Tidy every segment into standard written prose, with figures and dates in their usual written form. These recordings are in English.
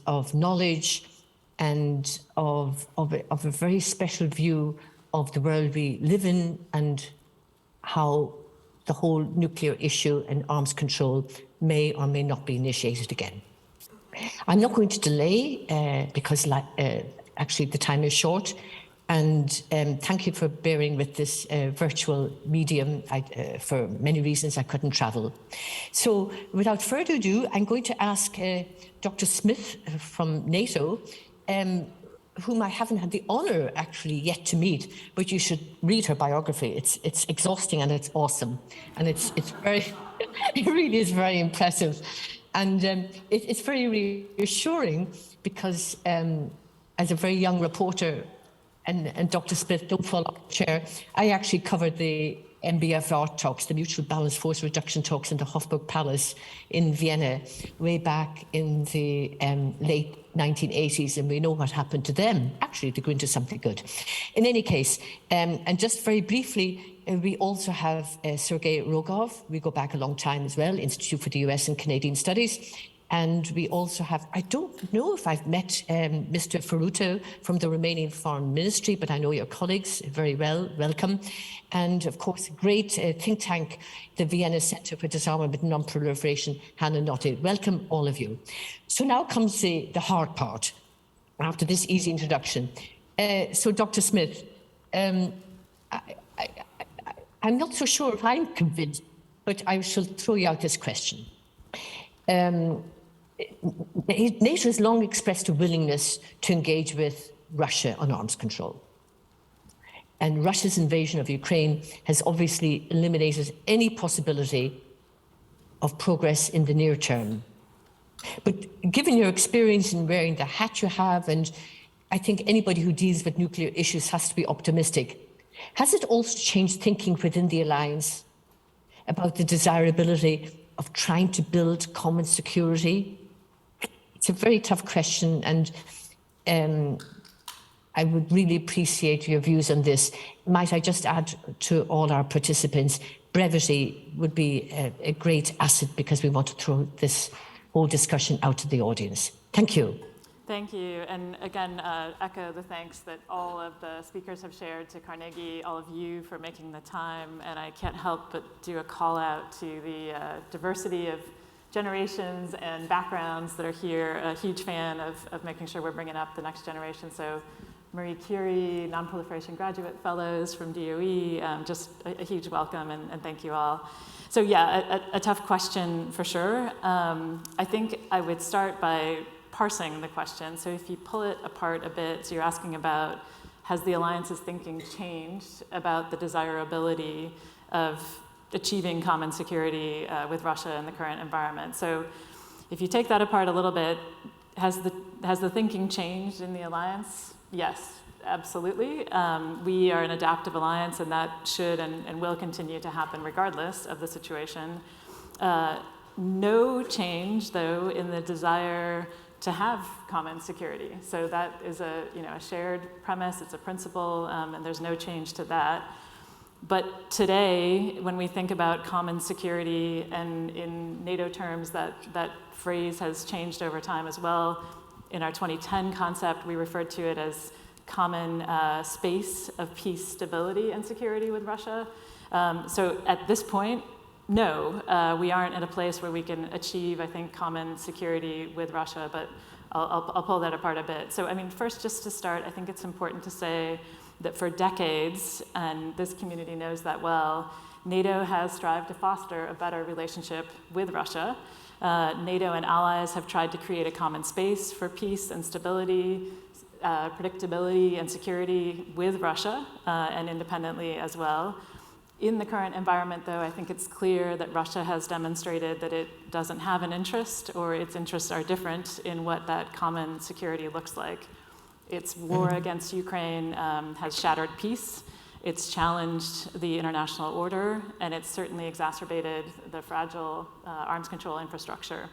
of knowledge and of a very special view of the world we live in and how the whole nuclear issue and arms control may or may not be initiated again. I'm not going to delay because actually the time is short. And thank you for bearing with this virtual medium. For many reasons, I couldn't travel. So without further ado, I'm going to ask Dr. Smith from NATO, whom I haven't had the honor actually yet to meet, but you should read her biography. It's exhausting and it's awesome. And it's very, it really is very impressive. And it's very reassuring because as a very young reporter, and Dr. Smith, don't fall off the chair, I actually covered the MBFR talks, the Mutual Balance Force Reduction talks in the Hofburg Palace in Vienna, way back in the late 1980s, and we know what happened to them. Actually, to go into something good. In any case, and just very briefly, we also have Sergei Rogov. We go back a long time as well, Institute for the US and Canadian Studies. And we also have, I don't know if I've met Mr. Faruto from the Romanian Foreign Ministry, but I know your colleagues very well, welcome. And of course, a great think tank, the Vienna Center for Disarmament and Non-Proliferation, Hannah Notte. Welcome, all of you. So now comes the hard part, after this easy introduction. So Dr. Smith, I'm not so sure if I'm convinced, but I shall throw you out this question. NATO has long expressed a willingness to engage with Russia on arms control. And Russia's invasion of Ukraine has obviously eliminated any possibility of progress in the near term. But given your experience in wearing the hat you have, and I think anybody who deals with nuclear issues has to be optimistic, has it also changed thinking within the alliance about the desirability of trying to build common security? It's a very tough question, and I would really appreciate your views on this. Might I just add to all our participants, brevity would be a great asset because we want to throw this whole discussion out to the audience. Thank you. Thank you, and again, echo the thanks that all of the speakers have shared to Carnegie, all of you for making the time, and I can't help but do a call out to the diversity of generations and backgrounds that are here. A huge fan of making sure we're bringing up the next generation. So Marie Curie, Non-Proliferation Graduate Fellows from DOE, just a huge welcome and thank you all. So yeah, a tough question for sure. I think I would start by parsing the question. So if you pull it apart a bit, so you're asking about, has the alliance's thinking changed about the desirability of achieving common security with Russia in the current environment? So if you take that apart a little bit, has the thinking changed in the alliance? Yes, absolutely. We are an adaptive alliance, and that should and will continue to happen regardless of the situation. No change, though, in the desire to have common security. So that is a shared premise, it's a principle, and there's no change to that. But today, when we think about common security, and in NATO terms, that phrase has changed over time as well. In our 2010 concept, we referred to it as common space of peace, stability, and security with Russia. So at this point, no, we aren't in a place where we can achieve, I think, common security with Russia, but I'll pull that apart a bit. So, I mean, first, just to start, I think it's important to say that for decades, and this community knows that well, NATO has strived to foster a better relationship with Russia. NATO and allies have tried to create a common space for peace and stability, predictability and security with Russia, and independently as well. In the current environment, though, I think it's clear that Russia has demonstrated that it doesn't have an interest, or its interests are different in what that common security looks like. Its war against Ukraine has shattered peace, it's challenged the international order, and it's certainly exacerbated the fragile arms control infrastructure.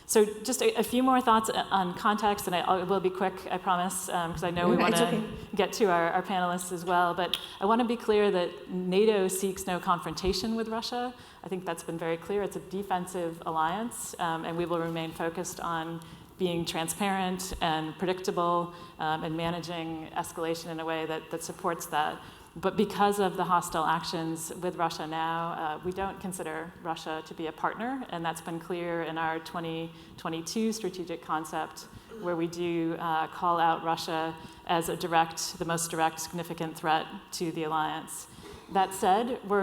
So just a few more thoughts on context, and I will be quick, I promise, because I know we want to get to our panelists as well. But I want to be clear that NATO seeks no confrontation with Russia. I think that's been very clear. It's a defensive alliance, and we will remain focused on being transparent and predictable and managing escalation in a way that supports that. But because of the hostile actions with Russia now, we don't consider Russia to be a partner, and that's been clear in our 2022 strategic concept, where we do call out Russia as the most direct, significant threat to the alliance. That said, we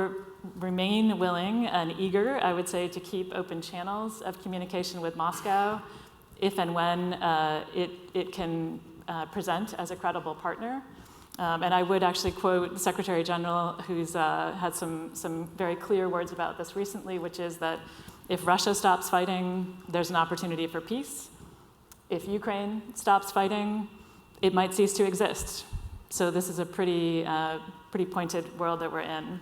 remain willing and eager, I would say, to keep open channels of communication with Moscow if and when it can present as a credible partner. And I would actually quote the Secretary General, who's had some very clear words about this recently, which is that if Russia stops fighting, there's an opportunity for peace. If Ukraine stops fighting, it might cease to exist. So this is a pretty pointed world that we're in.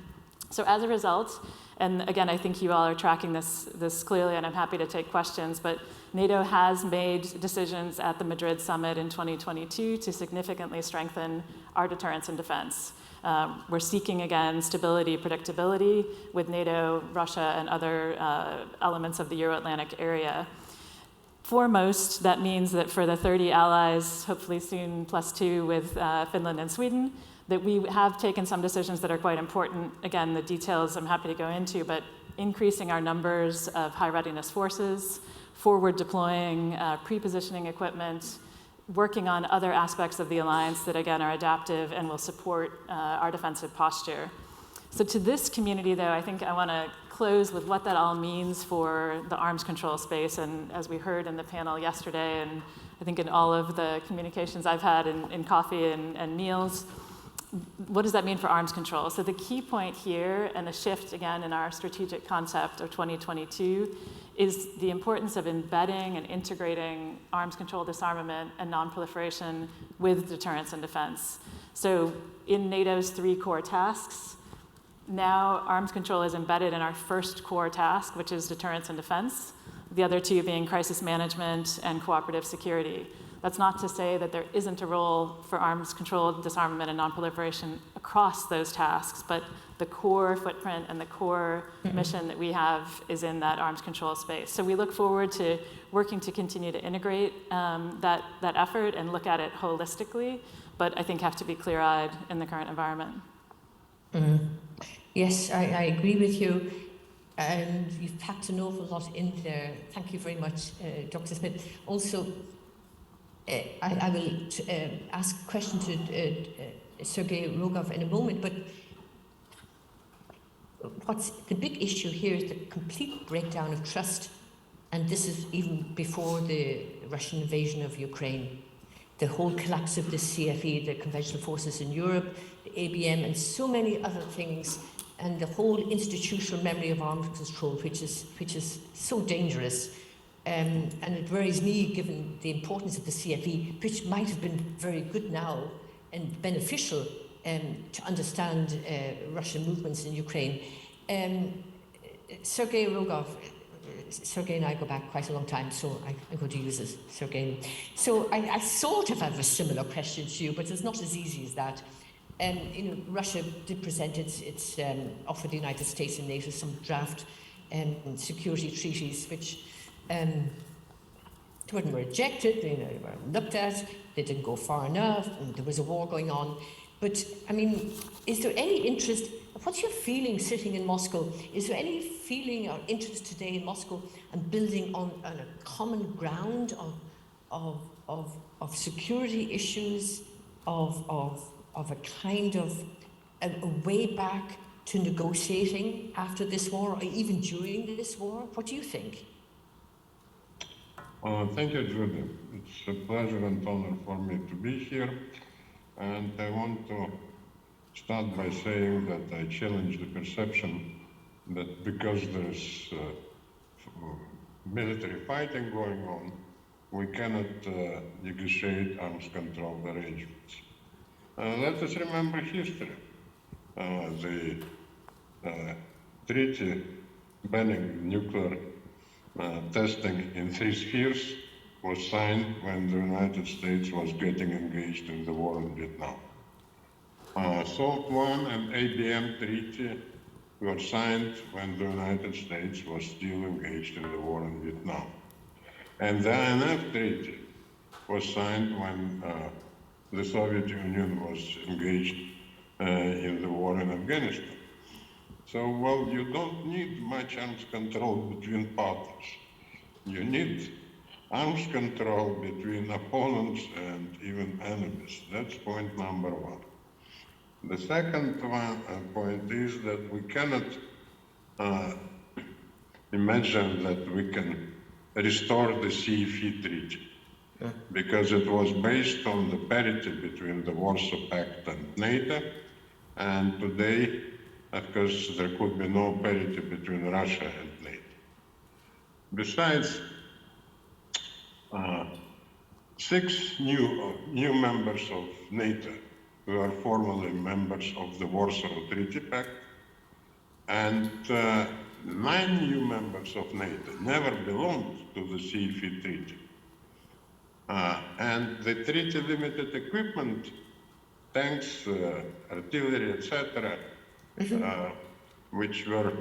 So as a result, and again, I think you all are tracking this clearly, and I'm happy to take questions, but NATO has made decisions at the Madrid summit in 2022 to significantly strengthen our deterrence and defense. We're seeking, again, stability, predictability with NATO, Russia, and other elements of the Euro-Atlantic area. Foremost, that means that for the 30 allies, hopefully soon +2 with Finland and Sweden, that we have taken some decisions that are quite important. Again, the details I'm happy to go into, but increasing our numbers of high readiness forces, forward deploying pre-positioning equipment, working on other aspects of the alliance that, again, are adaptive and will support our defensive posture. So to this community, though, I think I want to close with what that all means for the arms control space. And as we heard in the panel yesterday, and I think in all of the communications I've had in coffee and meals, what does that mean for arms control? So the key point here, and the shift, again, in our strategic concept of 2022, is the importance of embedding and integrating arms control, disarmament, and non-proliferation with deterrence and defense. So in NATO's 3 core tasks, now arms control is embedded in our first core task, which is deterrence and defense, the other 2 being crisis management and cooperative security. That's not to say that there isn't a role for arms control, disarmament, and non-proliferation across those tasks, but the core footprint and the core mission that we have is in that arms control space. So we look forward to working to continue to integrate that effort and look at it holistically, but I think have to be clear-eyed in the current environment. Yes, I agree with you. And you've packed an awful lot in there. Thank you very much, Dr. Smith. Also, I will ask a question to Sergei Rogov in a moment, but what's the big issue here is the complete breakdown of trust, and this is even before the Russian invasion of Ukraine. The whole collapse of the CFE, the conventional forces in Europe, the ABM, and so many other things, and the whole institutional memory of arms control, which is so dangerous. And it worries me, given the importance of the CFE, which might have been very good now and beneficial to understand Russian movements in Ukraine. Sergei Rogov, Sergei and I go back quite a long time, so I'm going to use this, Sergei. So I sort of have a similar question to you, but it's not as easy as that. Russia did present its offer the United States and NATO some draft security treaties, which weren't rejected, they were looked at, they didn't go far enough, and there was a war going on. But, I mean, is there any interest, what's your feeling sitting in Moscow? Is there any feeling or interest today in Moscow on building on a common ground of security issues, of a kind of a way back to negotiating after this war, or even during this war? What do you think? Thank you, Judy. It's a pleasure and honor for me to be here. And I want to start by saying that I challenge the perception that because there is military fighting going on, we cannot negotiate arms control arrangements. Let us remember history. The treaty banning nuclear testing in 3 spheres was signed when the United States was getting engaged in the war in Vietnam. SALT I and ABM treaty were signed when the United States was still engaged in the war in Vietnam. And the INF Treaty was signed when the Soviet Union was engaged in the war in Afghanistan. So, well, you don't need much arms control between partners. You need arms control between opponents and even enemies. That's point number one. The second point is that we cannot imagine that we can restore the CFE Treaty because it was based on the parity between the Warsaw Pact and NATO, and today, of course, there could be no parity between Russia and NATO. Besides, 6 new members of NATO were formerly members of the Warsaw Treaty Pact, and 9 new members of NATO never belonged to the CFE Treaty. And the treaty limited equipment, tanks, artillery, etc., which were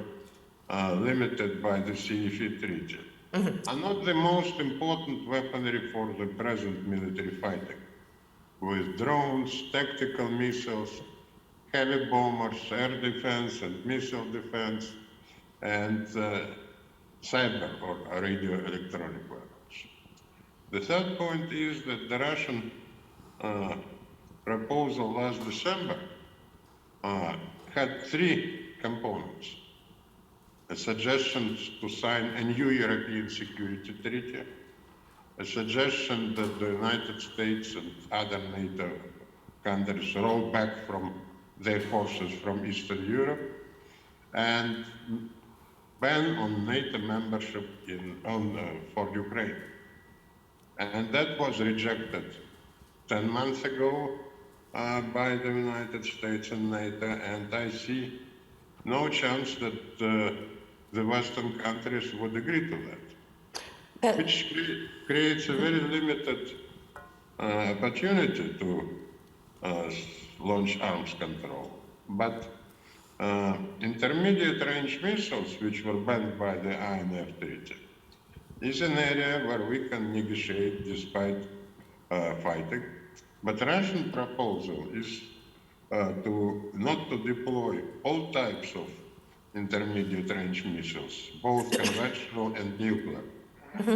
limited by the CFE Treaty, are not the most important weaponry for the present military fighting, with drones, tactical missiles, heavy bombers, air defense and missile defense, and cyber or radio electronic weapons. The third point is that the Russian proposal last December had 3 components. A suggestion to sign a new European security treaty, a suggestion that the United States and other NATO countries roll back from their forces from Eastern Europe, and ban on NATO membership for Ukraine. And that was rejected 10 months ago by the United States and NATO, and I see no chance that the Western countries would agree to that, which creates a very limited opportunity to launch arms control. But intermediate range missiles, which were banned by the INF Treaty, is an area where we can negotiate despite fighting. But Russian proposal is not to deploy all types of intermediate range missiles, both conventional and nuclear.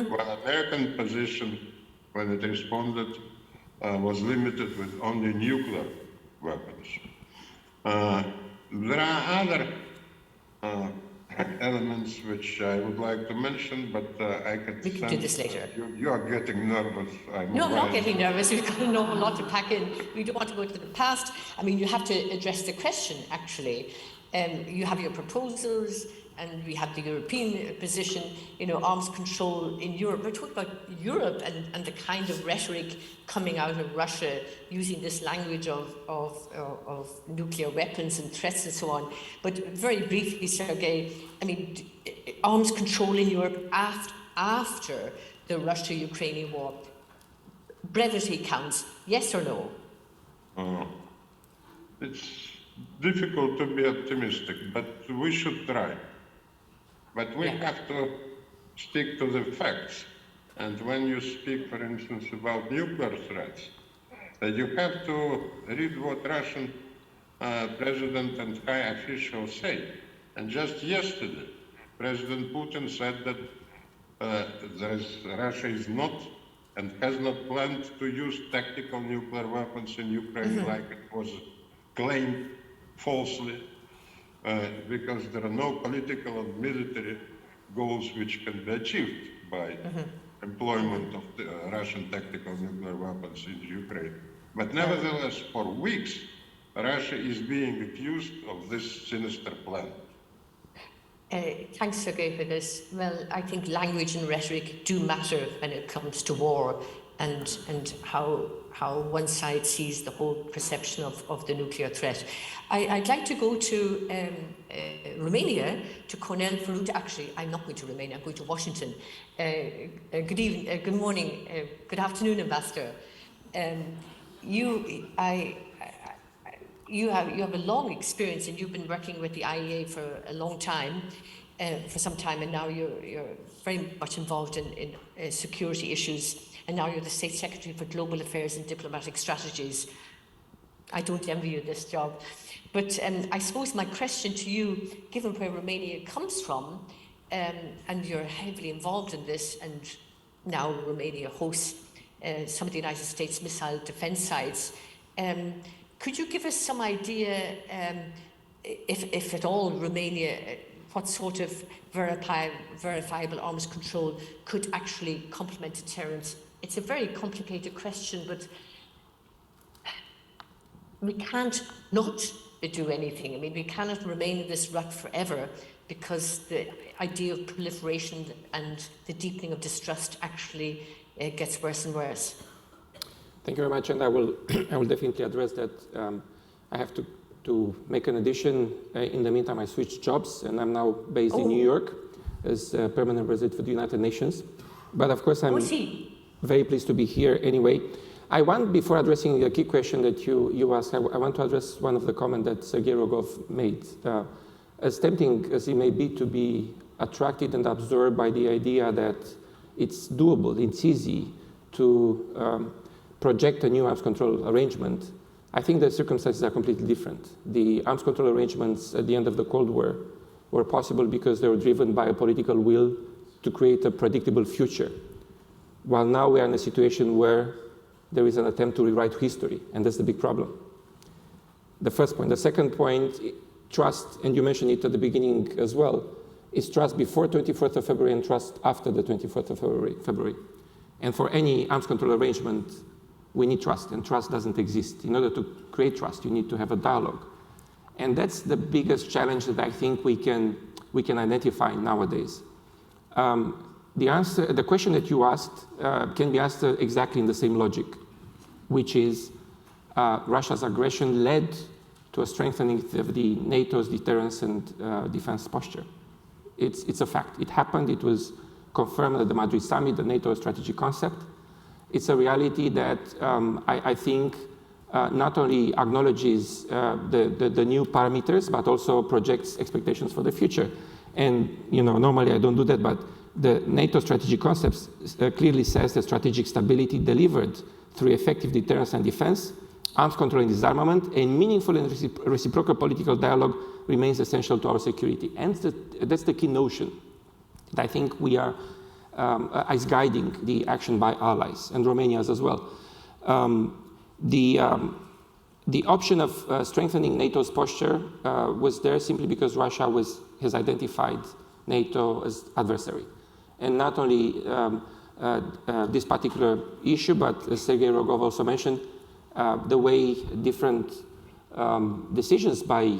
While American position, when it responded, was limited with only nuclear weapons. There are other elements which I would like to mention, but I could We can do this later. You are getting nervous. No, I'm not getting nervous. We've got an awful lot to pack in. We don't want to go to the past. I mean, you have to address the question, actually. You have your proposals, and we have the European position, arms control in Europe. We're talking about Europe and the kind of rhetoric coming out of Russia, using this language of nuclear weapons and threats and so on. But very briefly, Sergei, I mean, arms control in Europe after the Russia-Ukrainian war, brevity counts, yes or no? It's difficult to be optimistic, but we should try. But we have to stick to the facts. And when you speak, for instance, about nuclear threats, you have to read what Russian president and high officials say. And just yesterday, President Putin said that Russia is not and has not planned to use tactical nuclear weapons in Ukraine like it was claimed falsely. Because there are no political and military goals which can be achieved by employment of the Russian tactical nuclear weapons in Ukraine. But nevertheless, for weeks, Russia is being accused of this sinister plan. Thanks, Sergei, for this. Well, I think language and rhetoric do matter when it comes to war, and how one side sees the whole perception of the nuclear threat. I'd like to go to Romania, to Cornel Farut. Actually, I'm not going to Romania, I'm going to Washington. Good evening, good morning, good afternoon, Ambassador. You have a long experience, and you've been working with the IEA for a long time. for some time, and now you're very much involved in security issues, and now you're the State Secretary for Global Affairs and Diplomatic Strategies. I don't envy you this job. But I suppose my question to you, given where Romania comes from, and you're heavily involved in this, and now Romania hosts some of the United States missile defense sites, could you give us some idea, if at all, Romania, what sort of verifiable arms control could actually complement deterrence? It's a very complicated question, but we can't not do anything. I mean, we cannot remain in this rut forever, because the idea of proliferation and the deepening of distrust actually gets worse and worse. Thank you very much, and I will definitely address that. I have to make an addition. In the meantime, I switched jobs, and I'm now based in New York as a permanent resident for the United Nations. But of course, I'm very pleased to be here anyway. I want, before addressing the key question that you asked, I want to address one of the comments that Sergei Rogov made. As tempting as it may be to be attracted and absorbed by the idea that it's doable, it's easy to project a new arms control arrangement, I think the circumstances are completely different. The arms control arrangements at the end of the Cold War were possible because they were driven by a political will to create a predictable future. While now we are in a situation where there is an attempt to rewrite history, and that's the big problem. The first point. The second point, trust, and you mentioned it at the beginning as well, is trust before 24th of February and trust after the 24th of February. And for any arms control arrangement, we need trust, and trust doesn't exist. In order to create trust, you need to have a dialogue. And that's the biggest challenge that I think we can identify nowadays. The question that you asked can be asked exactly in the same logic, which is Russia's aggression led to a strengthening of the NATO's deterrence and defense posture. It's a fact. It happened. It was confirmed at the Madrid summit, the NATO strategic concept. It's a reality that I think not only acknowledges the new parameters, but also projects expectations for the future. And normally I don't do that, but the NATO strategic concepts clearly says that strategic stability delivered through effective deterrence and defense, arms control and disarmament, and meaningful and reciprocal political dialogue remains essential to our security. And that's the key notion that I think we are is guiding the action by allies, and Romania's as well. The option of strengthening NATO's posture was there simply because Russia has identified NATO as adversary. And not only this particular issue, but as Sergei Rogov also mentioned, the way different decisions by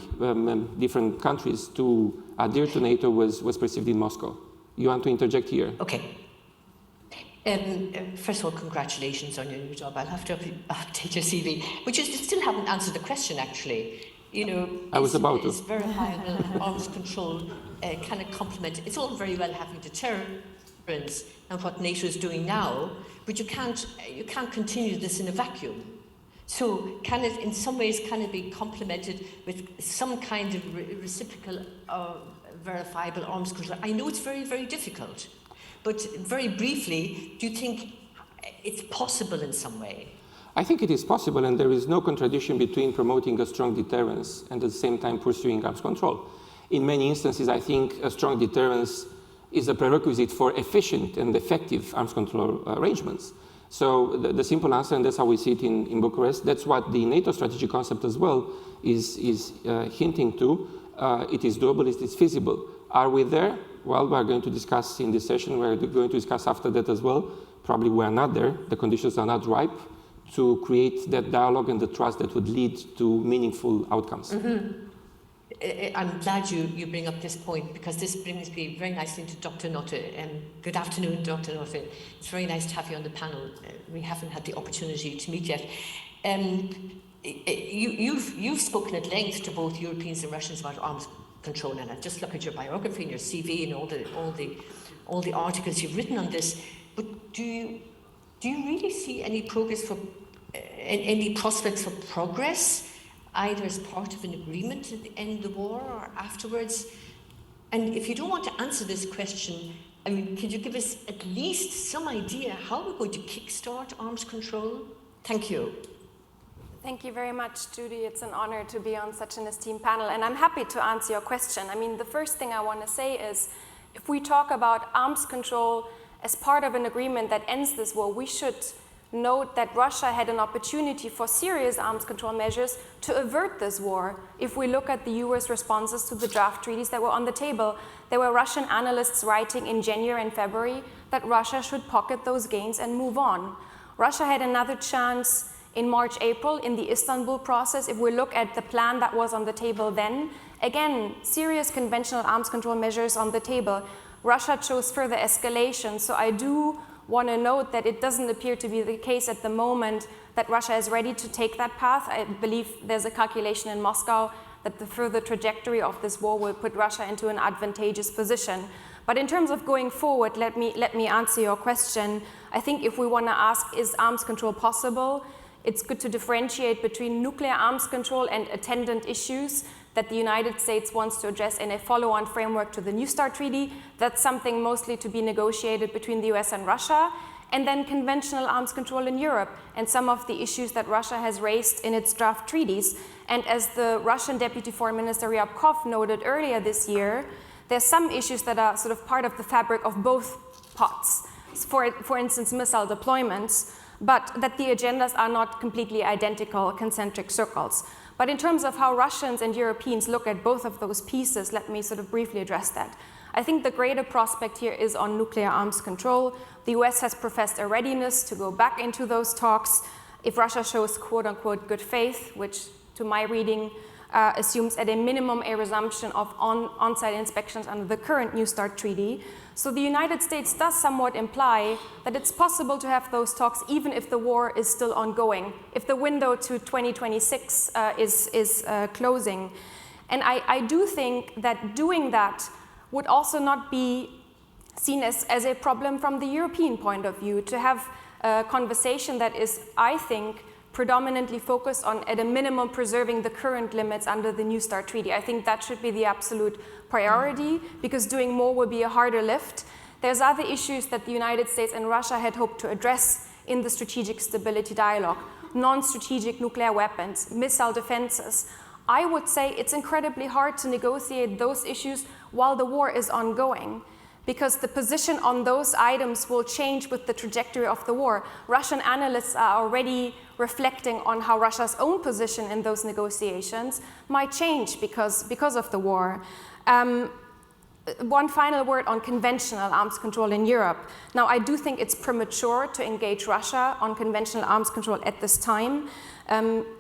different countries to adhere to NATO was perceived in Moscow. You want to interject here? Okay. First of all, congratulations on your new job. I'll have to update your CV, but you still haven't answered the question, actually. I was about to. Is verifiable arms control kind of complement? It's all very well having deterrence and what NATO is doing now, but you can't continue this in a vacuum. So can it, in some ways, be complemented with some kind of reciprocal verifiable arms control? I know it's very, very difficult, but very briefly, do you think it's possible in some way? I think it is possible, and there is no contradiction between promoting a strong deterrence and at the same time pursuing arms control. In many instances, I think a strong deterrence is a prerequisite for efficient and effective arms control arrangements. So the simple answer, and that's how we see it in Bucharest, that's what the NATO strategic concept as well is hinting to. It is doable, it is feasible. Are we there? Well, we are going to discuss in this session, we're going to discuss after that as well. Probably we are not there, the conditions are not ripe to create that dialogue and the trust that would lead to meaningful outcomes. Mm-hmm. I'm glad you bring up this point, because this brings me very nicely into Dr. Notte. Good afternoon, Dr. Notte. It's very nice to have you on the panel. We haven't had the opportunity to meet yet. You've spoken at length to both Europeans and Russians about arms control, and I've just looked at your biography and your CV and all the articles you've written on this. But do you really see any progress any prospects for progress, either as part of an agreement to end the war or afterwards? And if you don't want to answer this question, I mean, could you give us at least some idea how we're going to kickstart arms control? Thank you. Thank you very much, Judy. It's an honor to be on such an esteemed panel, and I'm happy to answer your question. I mean, the first thing I want to say is, if we talk about arms control as part of an agreement that ends this war, we should note that Russia had an opportunity for serious arms control measures to avert this war. If we look at the US responses to the draft treaties that were on the table, there were Russian analysts writing in January and February that Russia should pocket those gains and move on. Russia had another chance in March, April, in the Istanbul process. If we look at the plan that was on the table then, again, serious conventional arms control measures on the table. Russia chose further escalation. So I do want to note that it doesn't appear to be the case at the moment that Russia is ready to take that path. I believe there's a calculation in Moscow that the further trajectory of this war will put Russia into an advantageous position. But in terms of going forward, let me answer your question. I think if we want to ask, is arms control possible? It's good to differentiate between nuclear arms control and attendant issues that the United States wants to address in a follow-on framework to the New START treaty. That's something mostly to be negotiated between the US and Russia. And then conventional arms control in Europe and some of the issues that Russia has raised in its draft treaties. And as the Russian Deputy Foreign Minister Ryabkov noted earlier this year, there's some issues that are sort of part of the fabric of both pots. For instance, missile deployments, but that the agendas are not completely identical, concentric circles. But in terms of how Russians and Europeans look at both of those pieces, let me sort of briefly address that. I think the greater prospect here is on nuclear arms control. The US has professed a readiness to go back into those talks if Russia shows quote-unquote good faith, which to my reading assumes at a minimum a resumption of on-site inspections under the current New START treaty. So the United States does somewhat imply that it's possible to have those talks even if the war is still ongoing, if the window to 2026 is closing. And I do think that doing that would also not be seen as a problem from the European point of view, to have a conversation that is, I think, predominantly focused on, at a minimum, preserving the current limits under the New START treaty. I think that should be the absolute priority, because doing more will be a harder lift. There's other issues that the United States and Russia had hoped to address in the strategic stability dialogue: non-strategic nuclear weapons, missile defenses. I would say it's incredibly hard to negotiate those issues while the war is ongoing, because the position on those items will change with the trajectory of the war. Russian analysts are already reflecting on how Russia's own position in those negotiations might change because of the war. One final word on conventional arms control in Europe. Now, I do think it's premature to engage Russia on conventional arms control at this time.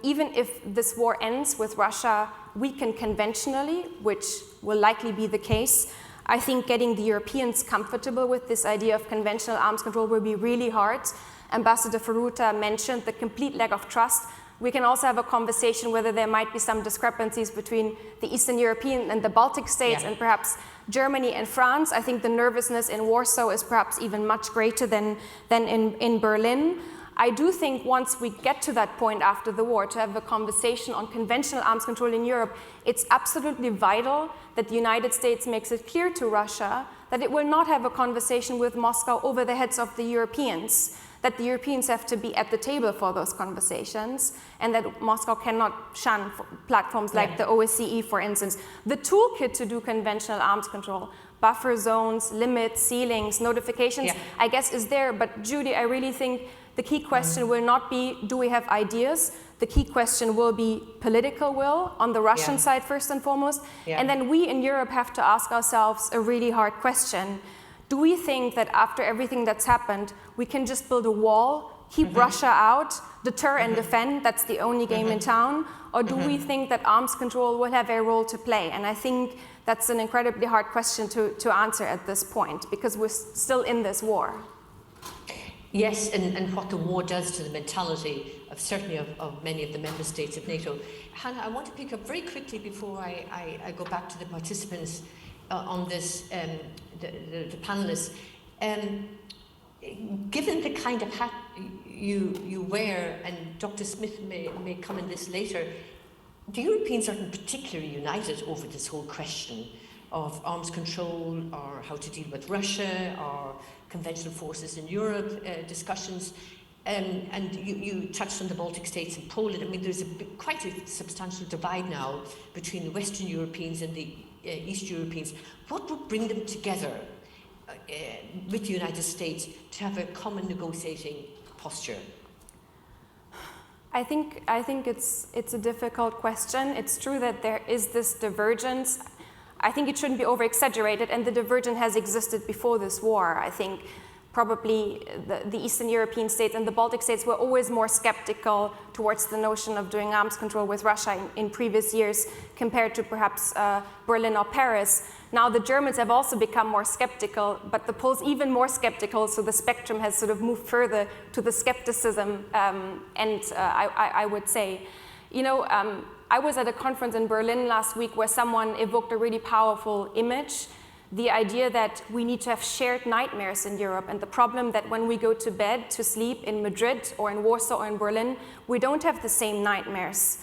Even if this war ends with Russia weakened conventionally, which will likely be the case, I think getting the Europeans comfortable with this idea of conventional arms control will be really hard. Ambassador Faruta mentioned the complete lack of trust. We can also have a conversation whether there might be some discrepancies between the Eastern European and the Baltic states, and perhaps Germany and France. I think the nervousness in Warsaw is perhaps even much greater than in Berlin. I do think once we get to that point after the war to have a conversation on conventional arms control in Europe, it's absolutely vital that the United States makes it clear to Russia that it will not have a conversation with Moscow over the heads of the Europeans, that the Europeans have to be at the table for those conversations, and that Moscow cannot shun platforms like the OSCE, for instance. The toolkit to do conventional arms control, buffer zones, limits, ceilings, notifications, I guess is there. But Judy, I really think the key question will not be, do we have ideas? The key question will be political will on the Russian side, first and foremost. And then we in Europe have to ask ourselves a really hard question. Do we think that after everything that's happened, we can just build a wall, keep Russia out, deter and defend, that's the only game in town? Or do we think that arms control will have a role to play? And I think that's an incredibly hard question to answer at this point, because we're still in this war. Yes, and what the war does to the mentality of certainly of many of the member states of NATO. Hannah, I want to pick up very quickly before I go back to the participants on this, the panelists. Given the kind of hat you wear, and Dr. Smith may come in this later, the Europeans aren't particularly united over this whole question arms control, or how to deal with Russia, or conventional forces in Europe discussions. And you touched on the Baltic states and Poland. I mean, there's quite a substantial divide now between the Western Europeans and the East Europeans. What would bring them together with the United States to have a common negotiating posture? I think it's a difficult question. It's true that there is this divergence. I think it shouldn't be over-exaggerated, and the divergence has existed before this war. I think probably the Eastern European states and the Baltic states were always more skeptical towards the notion of doing arms control with Russia in previous years compared to perhaps Berlin or Paris. Now the Germans have also become more skeptical, but the Poles even more skeptical, so the spectrum has sort of moved further to the skepticism, I would say. I was at a conference in Berlin last week where someone evoked a really powerful image, the idea that we need to have shared nightmares in Europe, and the problem that when we go to bed to sleep in Madrid or in Warsaw or in Berlin, we don't have the same nightmares.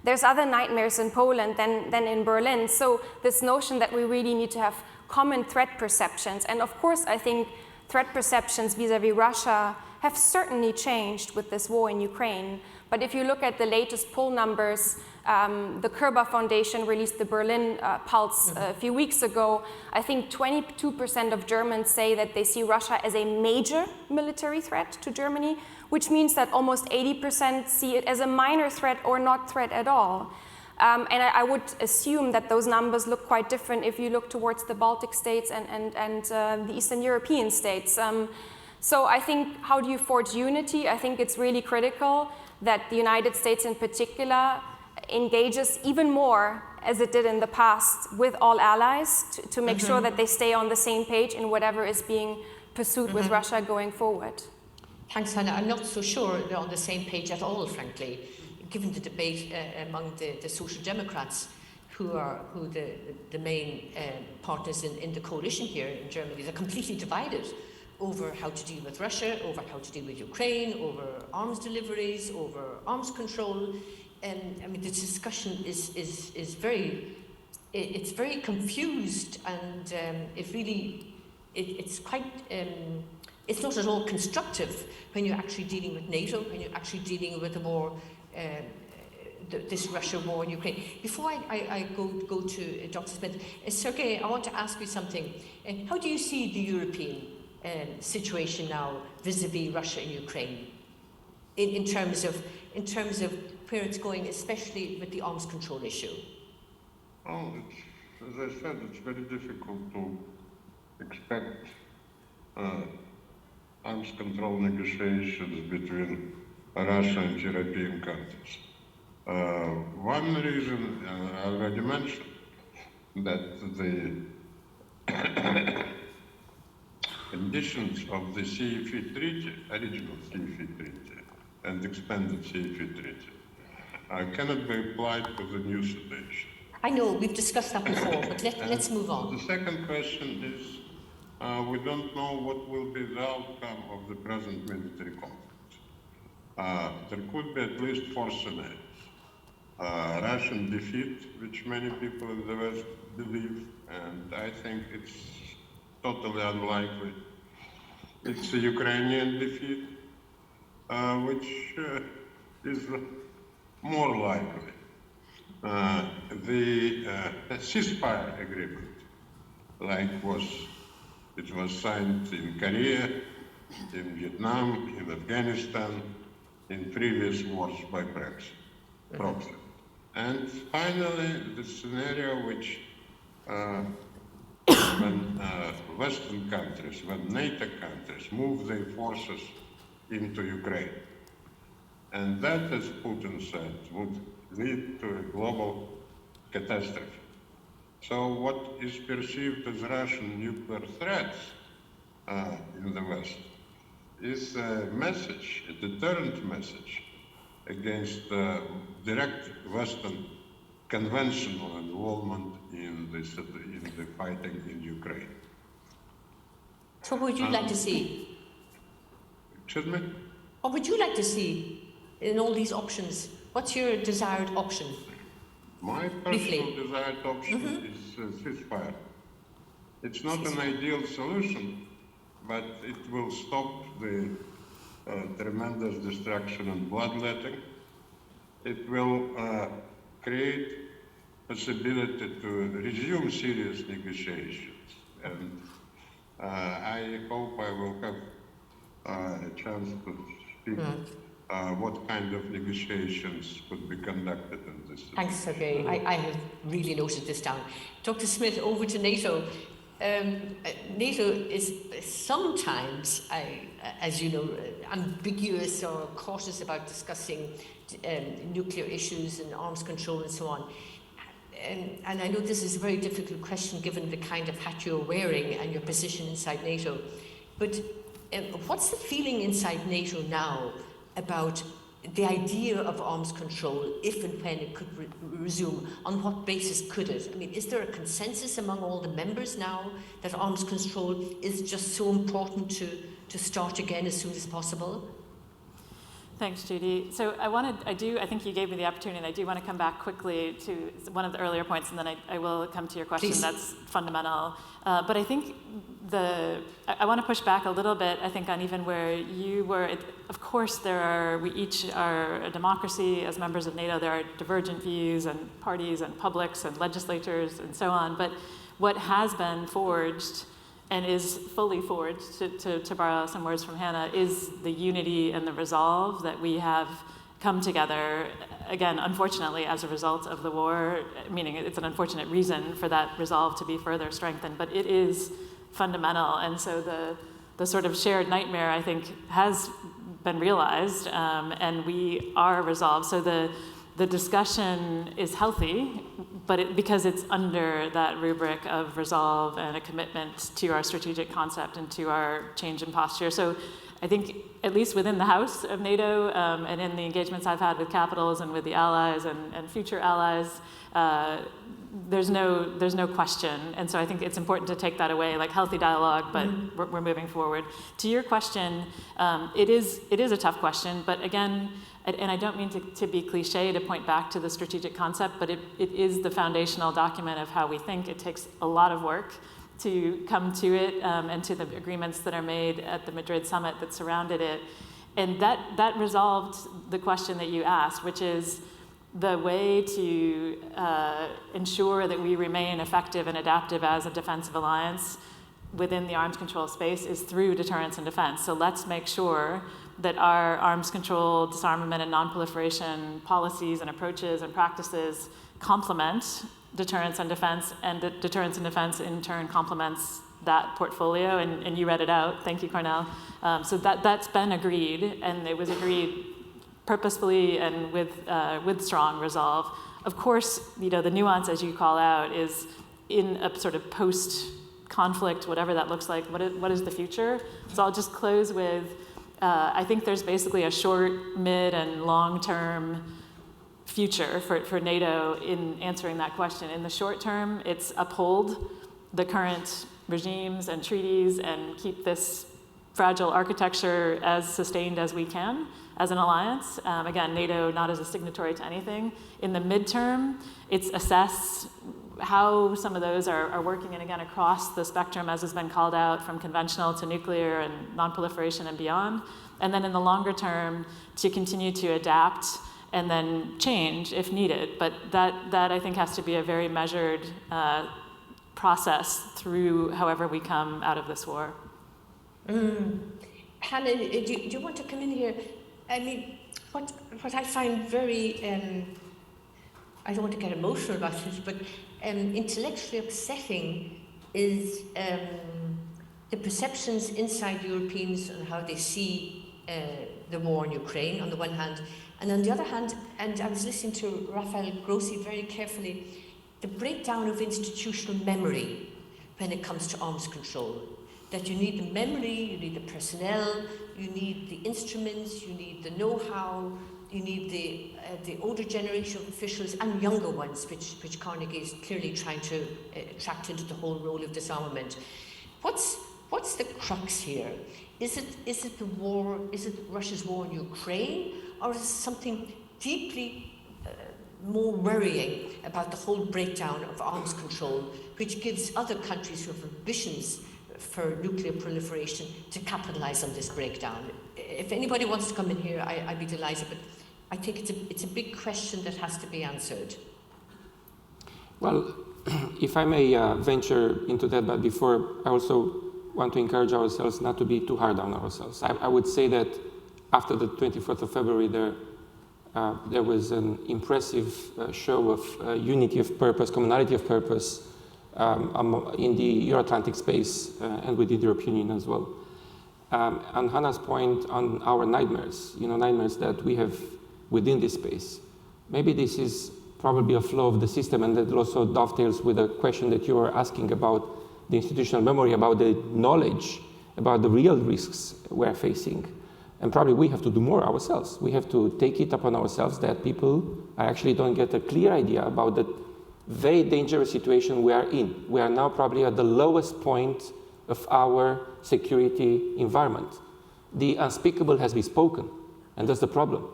There's other nightmares in Poland than in Berlin. So this notion that we really need to have common threat perceptions, and of course I think threat perceptions vis-a-vis Russia have certainly changed with this war in Ukraine. But if you look at the latest poll numbers, the Kerber Foundation released the Berlin Pulse a few weeks ago. I think 22% of Germans say that they see Russia as a major military threat to Germany, which means that almost 80% see it as a minor threat or not threat at all. And I would assume that those numbers look quite different if you look towards the Baltic states and the Eastern European states. So I think, how do you forge unity? I think it's really critical that the United States in particular engages even more, as it did in the past, with all allies to make sure that they stay on the same page in whatever is being pursued with Russia going forward. Thanks, Hannah. I'm not so sure they're on the same page at all, frankly, given the debate among the Social Democrats, who are the main partners in the coalition here in Germany. They're completely divided over how to deal with Russia, over how to deal with Ukraine, over arms deliveries, over arms control. And I mean, the discussion is very confused, and it's quite, it's not at all constructive when you're actually dealing with NATO, when you're actually dealing with a more, this Russia war in Ukraine. Before I go to Dr. Smith, Sergei, I want to ask you something. How do you see the European situation now vis-a-vis Russia and Ukraine, in terms of where it's going, especially with the arms control issue? Well, as I said, it's very difficult to expect arms control negotiations between Russia and European countries. One reason I already mentioned, that the conditions of the CFE treaty, original CFE treaty, and expanded CFE treaty, cannot be applied to the new situation. I know, we've discussed that before, but let's move on. The second question is, we don't know what will be the outcome of the present military conflict. There could be at least 4 scenarios. Russian defeat, which many people in the West believe, and I think it's totally unlikely. It's a Ukrainian defeat, which is more likely. The ceasefire agreement, like it was signed in Korea, in Vietnam, in Afghanistan, in previous wars by proxy. And finally, the scenario which when Western countries, when NATO countries move their forces into Ukraine. And that, as Putin said, would lead to a global catastrophe. So what is perceived as Russian nuclear threats in the West is a message, a deterrent message against direct Western conventional involvement in the fighting in Ukraine. So what would you like to see? Excuse me? What would you like to see in all these options? What's your desired option? My personal desired option is ceasefire It's not an ideal solution, but it will stop the tremendous destruction and bloodletting. It will create possibility to resume serious negotiations. And I hope I will have a chance to speak what kind of negotiations could be conducted in this situation. Thanks, Sergei. I have really noted this down. Dr. Smith, over to NATO. NATO is sometimes, as you know, ambiguous or cautious about discussing nuclear issues and arms control and so on. And I know this is a very difficult question given the kind of hat you're wearing and your position inside NATO. But what's the feeling inside NATO now about the idea of arms control, if and when it could resume? On what basis could it? I mean, is there a consensus among all the members now that arms control is just so important to start again as soon as possible? Thanks, Judy. So I think you gave me the opportunity, and I do want to come back quickly to one of the earlier points, and then I will come to your question. Please. That's fundamental. But I think I want to push back a little bit, I think, on even where you were. Of course, we each are a democracy as members of NATO. There are divergent views and parties and publics and legislatures and so on. But what has been forged and is fully forged, to borrow some words from Hannah, is the unity and the resolve that we have come together, again, unfortunately, as a result of the war, meaning it's an unfortunate reason for that resolve to be further strengthened, but it is fundamental. And so the sort of shared nightmare, I think, has been realized, and we are resolved. So the discussion is healthy, but because it's under that rubric of resolve and a commitment to our strategic concept and to our change in posture. So I think, at least within the House of NATO, and in the engagements I've had with capitals and with the allies and future allies, there's no question. And so I think it's important to take that away, like healthy dialogue, but we're moving forward. To your question, it is a tough question, but again, and I don't mean to be cliche to point back to the strategic concept, but it is the foundational document of how we think. It takes a lot of work to come to it, and to the agreements that are made at the Madrid summit that surrounded it. And that resolved the question that you asked, which is the way to ensure that we remain effective and adaptive as a defensive alliance within the arms control space is through deterrence and defense. So let's make sure that our arms control, disarmament, and non-proliferation policies and approaches and practices complement deterrence and defense, and deterrence and defense in turn complements that portfolio, and you read it out. Thank you, Cornell. So that's been agreed, and it was agreed purposefully and with strong resolve. Of course, the nuance, as you call out, is in a sort of post-conflict, whatever that looks like, what is the future? So I'll just close with, I think there's basically a short, mid, and long-term future for NATO in answering that question. In the short term, it's uphold the current regimes and treaties and keep this fragile architecture as sustained as we can as an alliance. Again, NATO not as a signatory to anything. In the midterm, it's assess how some of those are working, and again, across the spectrum, as has been called out, from conventional to nuclear and non-proliferation and beyond. And then in the longer term, to continue to adapt and then change if needed. But that I think has to be a very measured process through however we come out of this war. Hannah, do you want to come in here? I mean, what I find very, I don't want to get emotional about it, but intellectually upsetting is the perceptions inside Europeans on how they see the war in Ukraine, on the one hand, and on the other hand, and I was listening to Rafael Grossi very carefully, the breakdown of institutional memory when it comes to arms control. That you need the memory, you need the personnel, you need the instruments, you need the know-how, you need the older generation of officials and younger ones, which Carnegie is clearly trying to attract into the whole role of disarmament. What's the crux here? Is it the war? Is it Russia's war in Ukraine, or is it something deeply more worrying about the whole breakdown of arms control, which gives other countries who have ambitions for nuclear proliferation to capitalize on this breakdown. If anybody wants to come in here, I'd be delighted, but I think it's a big question that has to be answered. Well, if I may venture into that, but before, I also want to encourage ourselves not to be too hard on ourselves. I would say that after the 24th of February, there was an impressive show of unity of purpose, commonality of purpose in the Euro-Atlantic space and within the European Union as well. On Hannah's point on our nightmares, nightmares that we have within this space, maybe this is probably a flaw of the system, and that also dovetails with a question that you were asking about the institutional memory, about the knowledge, about the real risks we're facing. And probably we have to do more ourselves. We have to take it upon ourselves that people actually don't get a clear idea about the very dangerous situation we are in. We are now probably at the lowest point of our security environment. The unspeakable has been spoken, and that's the problem.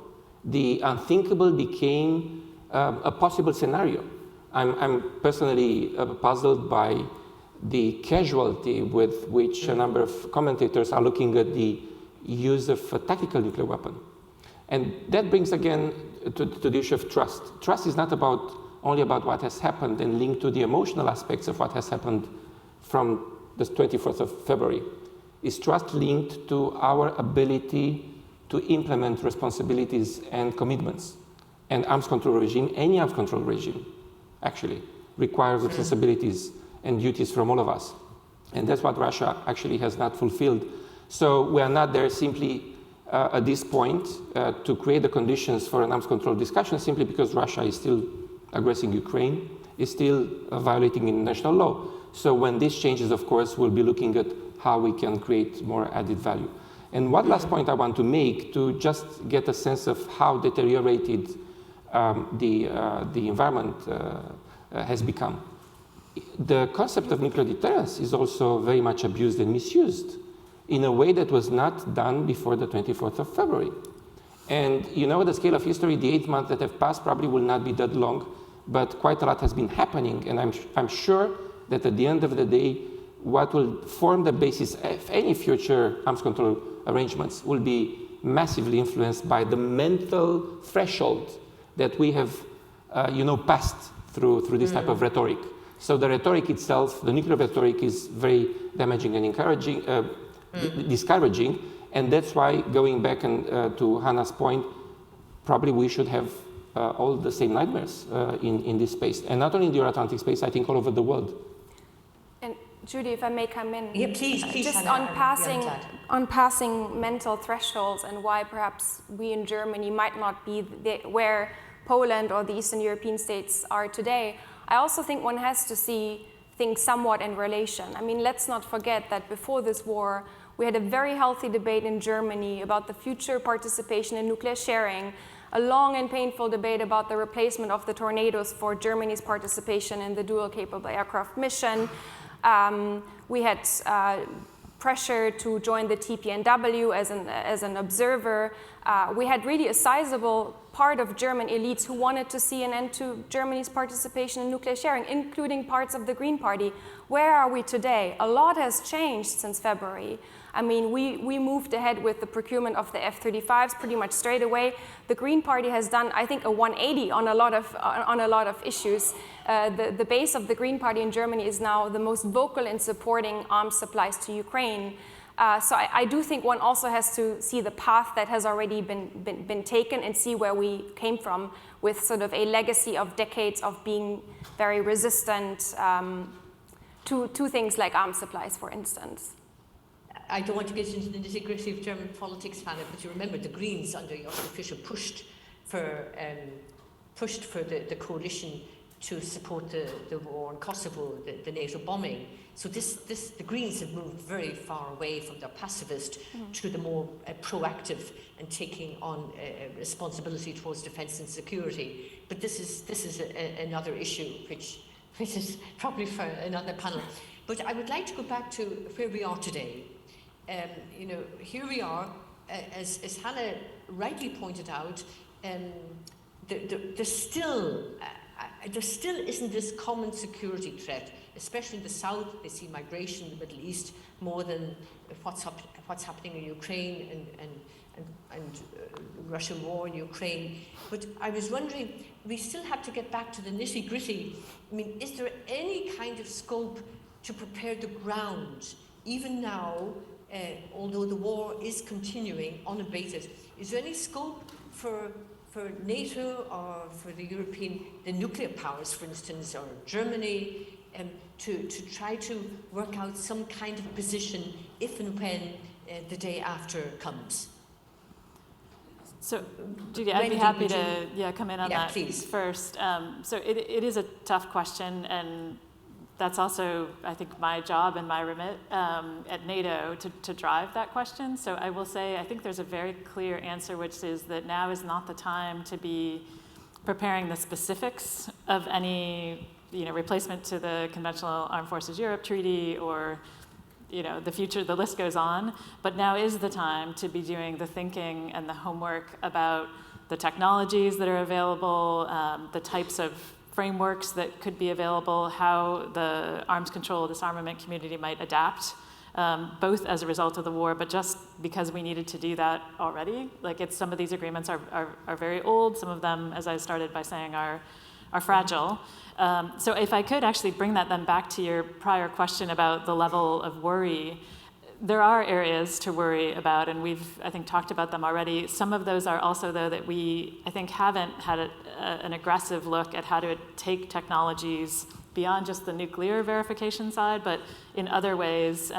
The unthinkable became a possible scenario. I'm personally puzzled by the casualty with which a number of commentators are looking at the use of a tactical nuclear weapon. And that brings again to the issue of trust. Trust is not only about what has happened and linked to the emotional aspects of what has happened from the 24th of February. Is trust linked to our ability to implement responsibilities and commitments? And arms control regime, any arms control regime, actually, requires responsibilities and duties from all of us. And that's what Russia actually has not fulfilled. So we are not there simply at this point to create the conditions for an arms control discussion simply because Russia is still aggressing Ukraine, is still violating international law. So when this changes, of course, we'll be looking at how we can create more added value. And one last point I want to make to just get a sense of how deteriorated the environment has become. The concept of nuclear deterrence is also very much abused and misused in a way that was not done before the 24th of February. And the scale of history, the 8 months that have passed probably will not be that long, but quite a lot has been happening. And I'm sure that at the end of the day, what will form the basis of any future arms control arrangements will be massively influenced by the mental threshold that we have, passed through this type of rhetoric. So the rhetoric itself, the nuclear rhetoric, is very damaging and encouraging, discouraging, and that's why, going back to Hannah's point, probably we should have all the same nightmares in this space, and not only in the Euro-Atlantic space, I think all over the world. And Judy, if I may come in, yeah, please, just Hannah, on passing mental thresholds and why perhaps we in Germany might not be where Poland or the Eastern European states are today. I also think one has to see things somewhat in relation. I mean, let's not forget that before this war, we had a very healthy debate in Germany about the future participation in nuclear sharing, a long and painful debate about the replacement of the Tornadoes for Germany's participation in the dual-capable aircraft mission. We had pressure to join the TPNW as an observer. We had really a sizable part of German elites who wanted to see an end to Germany's participation in nuclear sharing, including parts of the Green Party. Where are we today? A lot has changed since February. I mean, we moved ahead with the procurement of the F-35s pretty much straight away. The Green Party has done, I think, a 180 on a lot of issues. The base of the Green Party in Germany is now the most vocal in supporting arms supplies to Ukraine. So I do think one also has to see the path that has already been taken and see where we came from, with sort of a legacy of decades of being very resistant to things like arms supplies, for instance. I don't want to get into the nitty-gritty of German politics, Hannah, but you remember the Greens under Joschka Fischer pushed for the coalition to support the war in Kosovo, the NATO bombing. So the Greens have moved very far away from their pacifist to the more proactive and taking on responsibility towards defence and security. But this is another issue, which is probably for another panel. But I would like to go back to where we are today. Here we are, as Hannah rightly pointed out, there still isn't this common security threat, especially in the south. They see migration in the Middle East more than what's happening in Ukraine and Russian war in Ukraine. But I was wondering, we still have to get back to the nitty-gritty. I mean, is there any kind of scope to prepare the ground, even now, although the war is continuing unabated? Is there any scope for NATO or for the nuclear powers, for instance, or Germany, to try to work out some kind of position if and when the day after comes? So, Judy, I'd be happy to come in on that please. First. So it is a tough question, and that's also, I think, my job and my remit at NATO to drive that question. So I will say, I think there's a very clear answer, which is that now is not the time to be preparing the specifics of any replacement to the Conventional Armed Forces Europe Treaty or the future, the list goes on. But now is the time to be doing the thinking and the homework about the technologies that are available, the types of frameworks that could be available, how the arms control, disarmament community might adapt, both as a result of the war, but just because we needed to do that already. Like some of these agreements are very old. Some of them, as I started by saying, are fragile. So if I could actually bring that then back to your prior question about the level of worry, there are areas to worry about, and we've, I think, talked about them already. Some of those are also, though, that we, I think, haven't had an aggressive look at how to take technologies beyond just the nuclear verification side, but in other ways,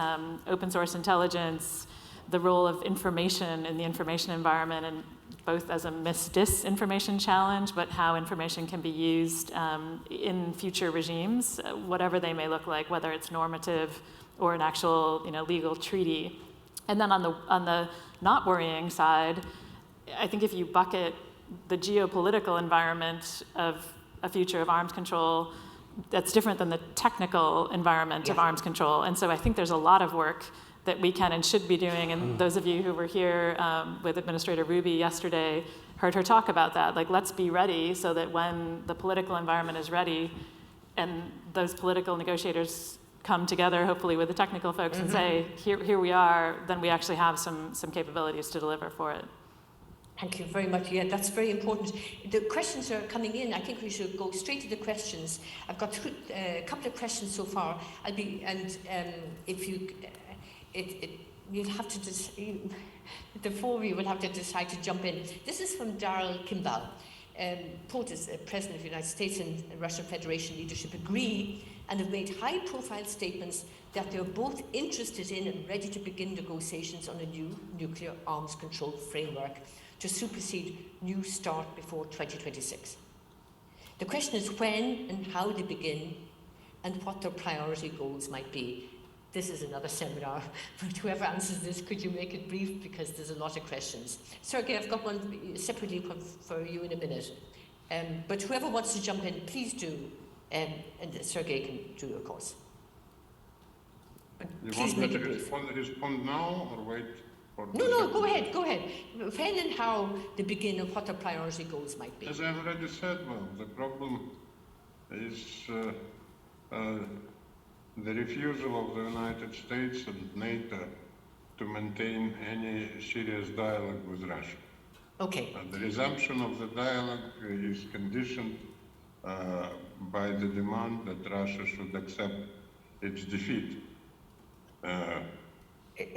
open source intelligence, the role of information in the information environment, and both as a disinformation challenge, but how information can be used in future regimes, whatever they may look like, whether it's normative or an actual legal treaty. And then on the not worrying side, I think if you bucket the geopolitical environment of a future of arms control, that's different than the technical environment of arms control. And so I think there's a lot of work that we can and should be doing. And those of you who were here with Administrator Ruby yesterday heard her talk about that. Like, let's be ready so that when the political environment is ready and those political negotiators come together, hopefully with the technical folks, and say, here we are, then we actually have some capabilities to deliver for it. Thank you very much. Yeah, that's very important. The questions are coming in. I think we should go straight to the questions. I've got a couple of questions so far. If you, you'll have to the four of you will have to decide to jump in. This is from Daryl Kimball. POTUS, President of the United States and Russian Federation leadership agree and have made high-profile statements that they're both interested in and ready to begin negotiations on a new nuclear arms control framework to supersede New START before 2026. The question is when and how they begin and what their priority goals might be. This is another seminar, but whoever answers this, could you make it brief, because there's a lot of questions. Sergey, I've got one separately for you in a minute. But whoever wants to jump in, please do, and Sergey can do, of course. But please make it brief. Respond now or wait? No, go ahead. When and how they begin and what their priority goals might be. As I already said, the problem is the refusal of the United States and NATO to maintain any serious dialogue with Russia. Okay. The resumption of the dialogue is conditioned by the demand that Russia should accept its defeat.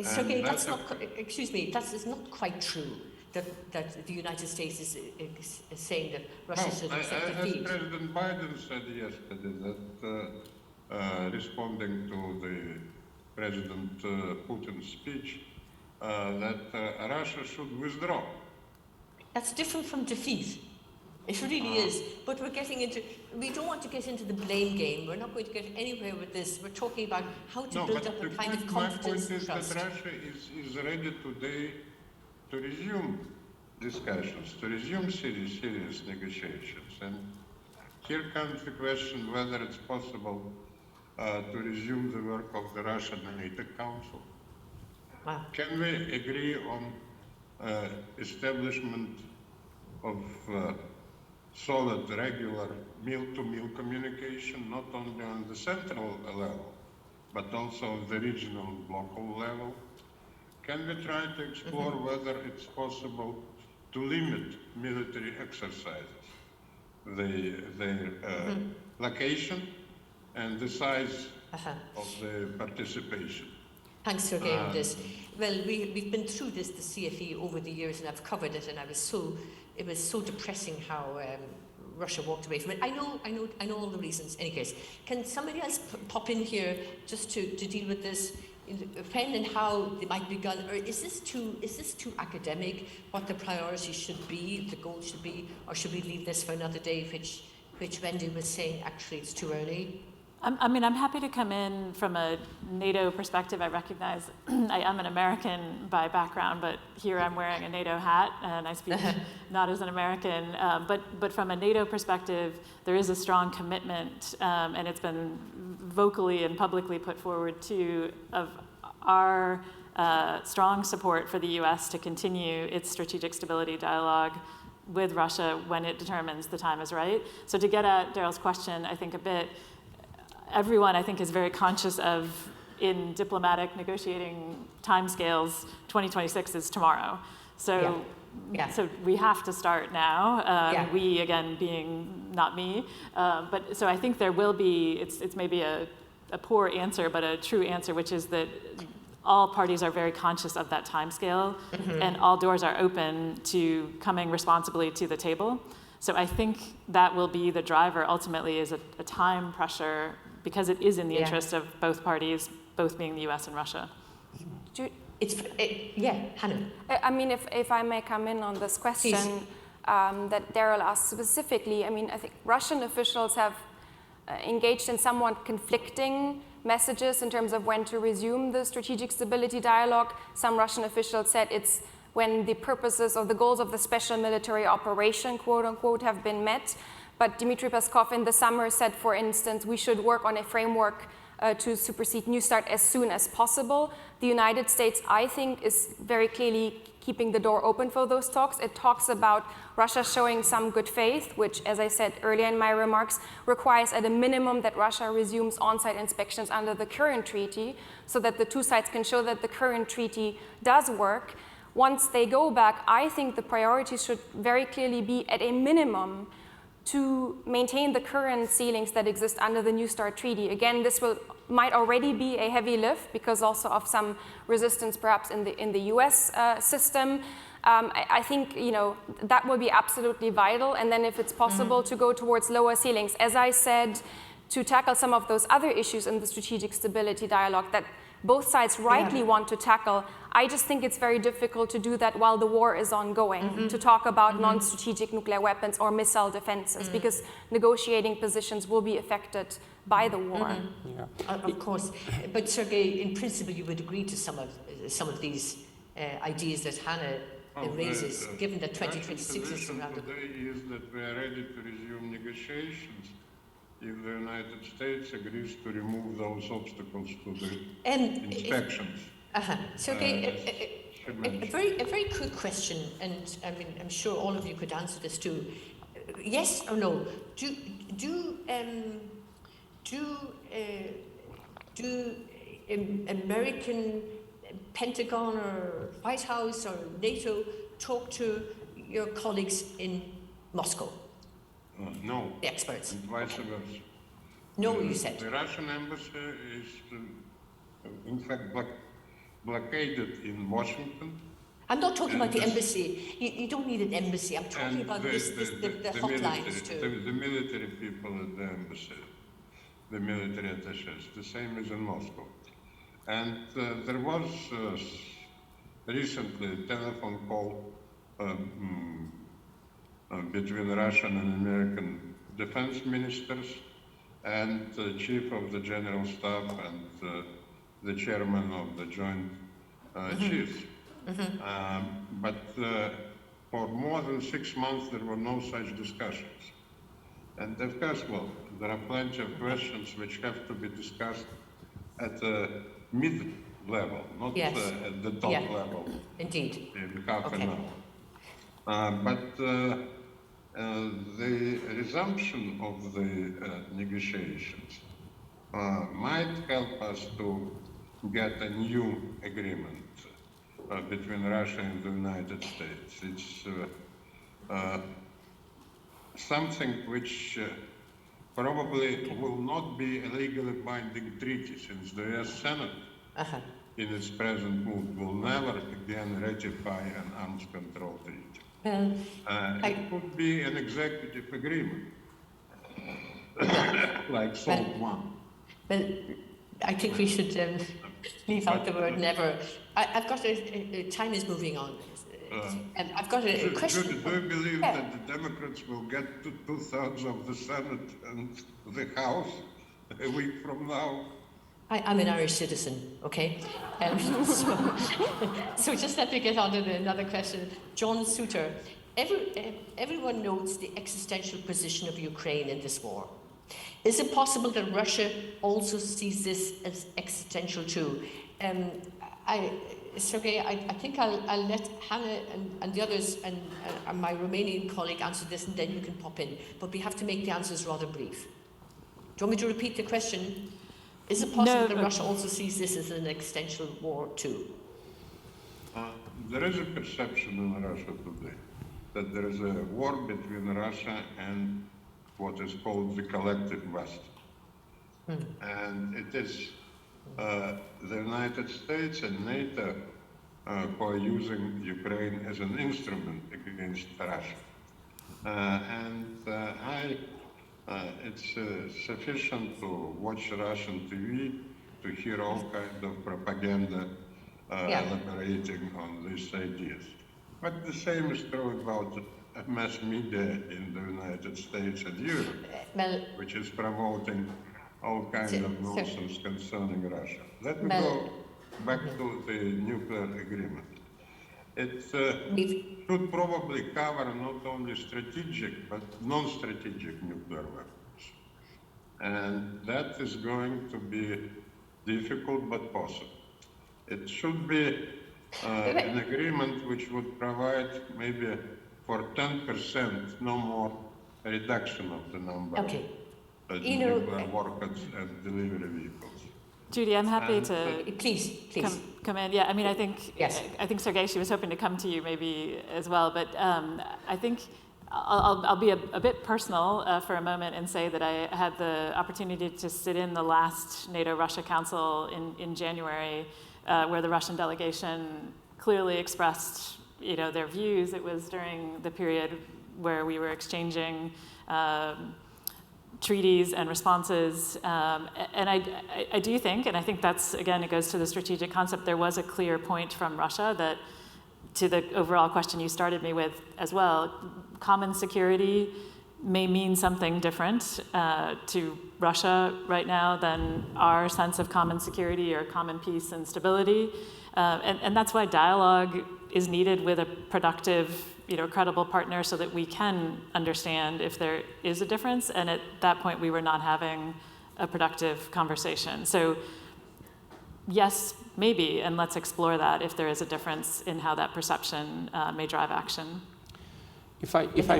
Sergey, that's not, excuse me, that is not quite true, that the United States is saying that Russia should accept defeat. As President Biden said yesterday, that responding to the President Putin's speech, that Russia should withdraw. That's different from defeat. It really is. But we don't want to get into the blame game. We're not going to get anywhere with this. We're talking about how to build up a kind of confidence and trust. My point is that Russia is ready today to resume discussions, to resume serious negotiations. And here comes the question whether it's possible to resume the work of the Russian NATO Council. Wow. Can we agree on establishment of solid, regular meal-to-meal communication, not only on the central level, but also on the regional and local level? Can we try to explore whether it's possible to limit military exercises, their location and the size of the participation? Thanks, Sergei, on this. Well, we've been through this, the CFE, over the years, and I've covered it, and it was so depressing how Russia walked away from it. I know all the reasons. In any case, can somebody else pop in here just to deal with this? When and how they might be done, or is this too academic? What the priority should be, the goal should be, or should we leave this for another day? Which Wendy was saying actually it's too early. I mean, I'm happy to come in from a NATO perspective. I recognize I am an American by background, but here I'm wearing a NATO hat, and I speak not as an American. But from a NATO perspective, there is a strong commitment, and it's been vocally and publicly put forward too, of our strong support for the U.S. to continue its strategic stability dialogue with Russia when it determines the time is right. So to get at Daryl's question, I think a bit, everyone, I think, is very conscious of, in diplomatic negotiating timescales, 2026 is tomorrow. So, so we have to start now. We, again, being not me. But so I think there will be, it's maybe a poor answer, but a true answer, which is that all parties are very conscious of that timescale, and all doors are open to coming responsibly to the table. So I think that will be the driver ultimately, is a time pressure, because it is in the interest of both parties, both being the US and Russia. Hannah. I mean, if I may come in on this question that Daryl asked specifically, I mean, I think Russian officials have engaged in somewhat conflicting messages in terms of when to resume the strategic stability dialogue. Some Russian officials said it's when the purposes or the goals of the special military operation, quote unquote, have been met. But Dmitry Peskov in the summer said, for instance, we should work on a framework to supersede New START as soon as possible. The United States, I think, is very clearly keeping the door open for those talks. It talks about Russia showing some good faith, which, as I said earlier in my remarks, requires at a minimum that Russia resumes on-site inspections under the current treaty, so that the two sides can show that the current treaty does work. Once they go back, I think the priority should very clearly be, at a minimum, to maintain the current ceilings that exist under the New START treaty. Again, this might already be a heavy lift because also of some resistance perhaps in the US system. I think that will be absolutely vital, and then if it's possible to go towards lower ceilings, as I said, to tackle some of those other issues in the strategic stability dialogue that both sides rightly want to tackle. I just think it's very difficult to do that while the war is ongoing, to talk about non-strategic nuclear weapons or missile defenses, because negotiating positions will be affected by the war. Of course, but Sergei, in principle, you would agree to some of these ideas that Hannah raises, given that 2026 is around the corner. Today is that we are ready to resume negotiations if the United States agrees to remove those obstacles to the inspections. Sergei, a very quick question, and I mean, I'm sure all of you could answer this too. Yes or no? Do American Pentagon or White House or NATO talk to your colleagues in Moscow? No. The experts. And vice versa. No, you said. The Russian embassy is, in fact, blockaded in Washington. I'm not talking about the embassy. You don't need an embassy. I'm talking about the hotlines too. The military people at the embassy, the military attachés, the same as in Moscow. And there was recently a telephone call between Russian and American defense ministers and the chief of the general staff and the chairman of the joint chiefs. But for more than 6 months there were no such discussions. And of course, well, there are plenty of questions which have to be discussed at the mid-level, not at the top level. Indeed. In half an hour. But the resumption of the negotiations might help us to get a new agreement between Russia and the United States. It's something which probably will not be a legally binding treaty, since the US Senate, in its present mood, will never again ratify an arms control treaty. Well, It could be an executive agreement, like SALT I. Well, I think we should leave out the word never. I've got time is moving on. And I've got a question. Do you believe that the Democrats will get to 2/3 of the Senate and the House a week from now? I'm an Irish citizen, okay? So just let me get on to another question. John Souter, everyone notes the existential position of Ukraine in this war. Is it possible that Russia also sees this as existential too? Sergei, I think I'll let Hannah and the others and my Romanian colleague answer this, and then you can pop in. But we have to make the answers rather brief. Do you want me to repeat the question? Is it possible that Russia also sees this as an existential war too? There is a perception in Russia today that there is a war between Russia and what is called the collective West. And it is the United States and NATO who are using Ukraine as an instrument against Russia. It's sufficient to watch Russian TV to hear all kinds of propaganda elaborating on these ideas. But the same is true about mass media in the United States and Europe, which is promoting all kinds of nonsense concerning Russia. Let me go back to the nuclear agreement. It should probably cover not only strategic, but non-strategic nuclear weapons. And that is going to be difficult, but possible. It should be an agreement which would provide maybe for 10%, no more, reduction of the number of nuclear warheads and delivery vehicles. Judy, I'm happy to please come in. Yeah, I mean, I think Sergei, she was hoping to come to you maybe as well, but I think I'll be a bit personal for a moment and say that I had the opportunity to sit in the last NATO-Russia Council in January, where the Russian delegation clearly expressed, their views. It was during the period where we were exchanging treaties and responses, and I do think, and I think that's, again, it goes to the strategic concept, there was a clear point from Russia that, to the overall question you started me with as well, common security may mean something different to Russia right now than our sense of common security or common peace and stability, and that's why dialogue is needed with a productive, credible partner, so that we can understand if there is a difference. And at that point, we were not having a productive conversation. So yes, maybe, and let's explore that if there is a difference in how that perception may drive action. If I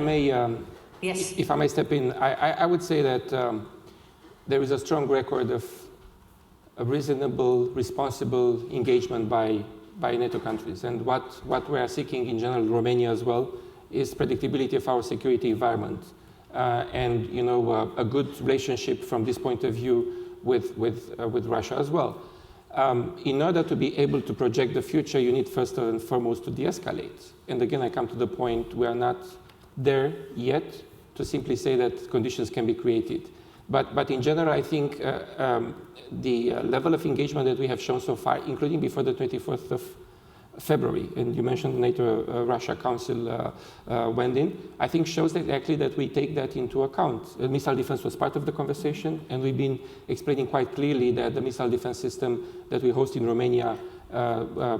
may step in, I would say that there is a strong record of a reasonable, responsible engagement by NATO countries. And what we are seeking in general, Romania as well, is predictability of our security environment. And a good relationship from this point of view with Russia as well. In order to be able to project the future, you need first and foremost to de-escalate. And again, I come to the point, we are not there yet to simply say that conditions can be created. But in general, I think the level of engagement that we have shown so far, including before the 24th of February, and you mentioned NATO-Russia Council went in, I think shows that actually that we take that into account. Missile defense was part of the conversation, and we've been explaining quite clearly that the missile defense system that we host in Romania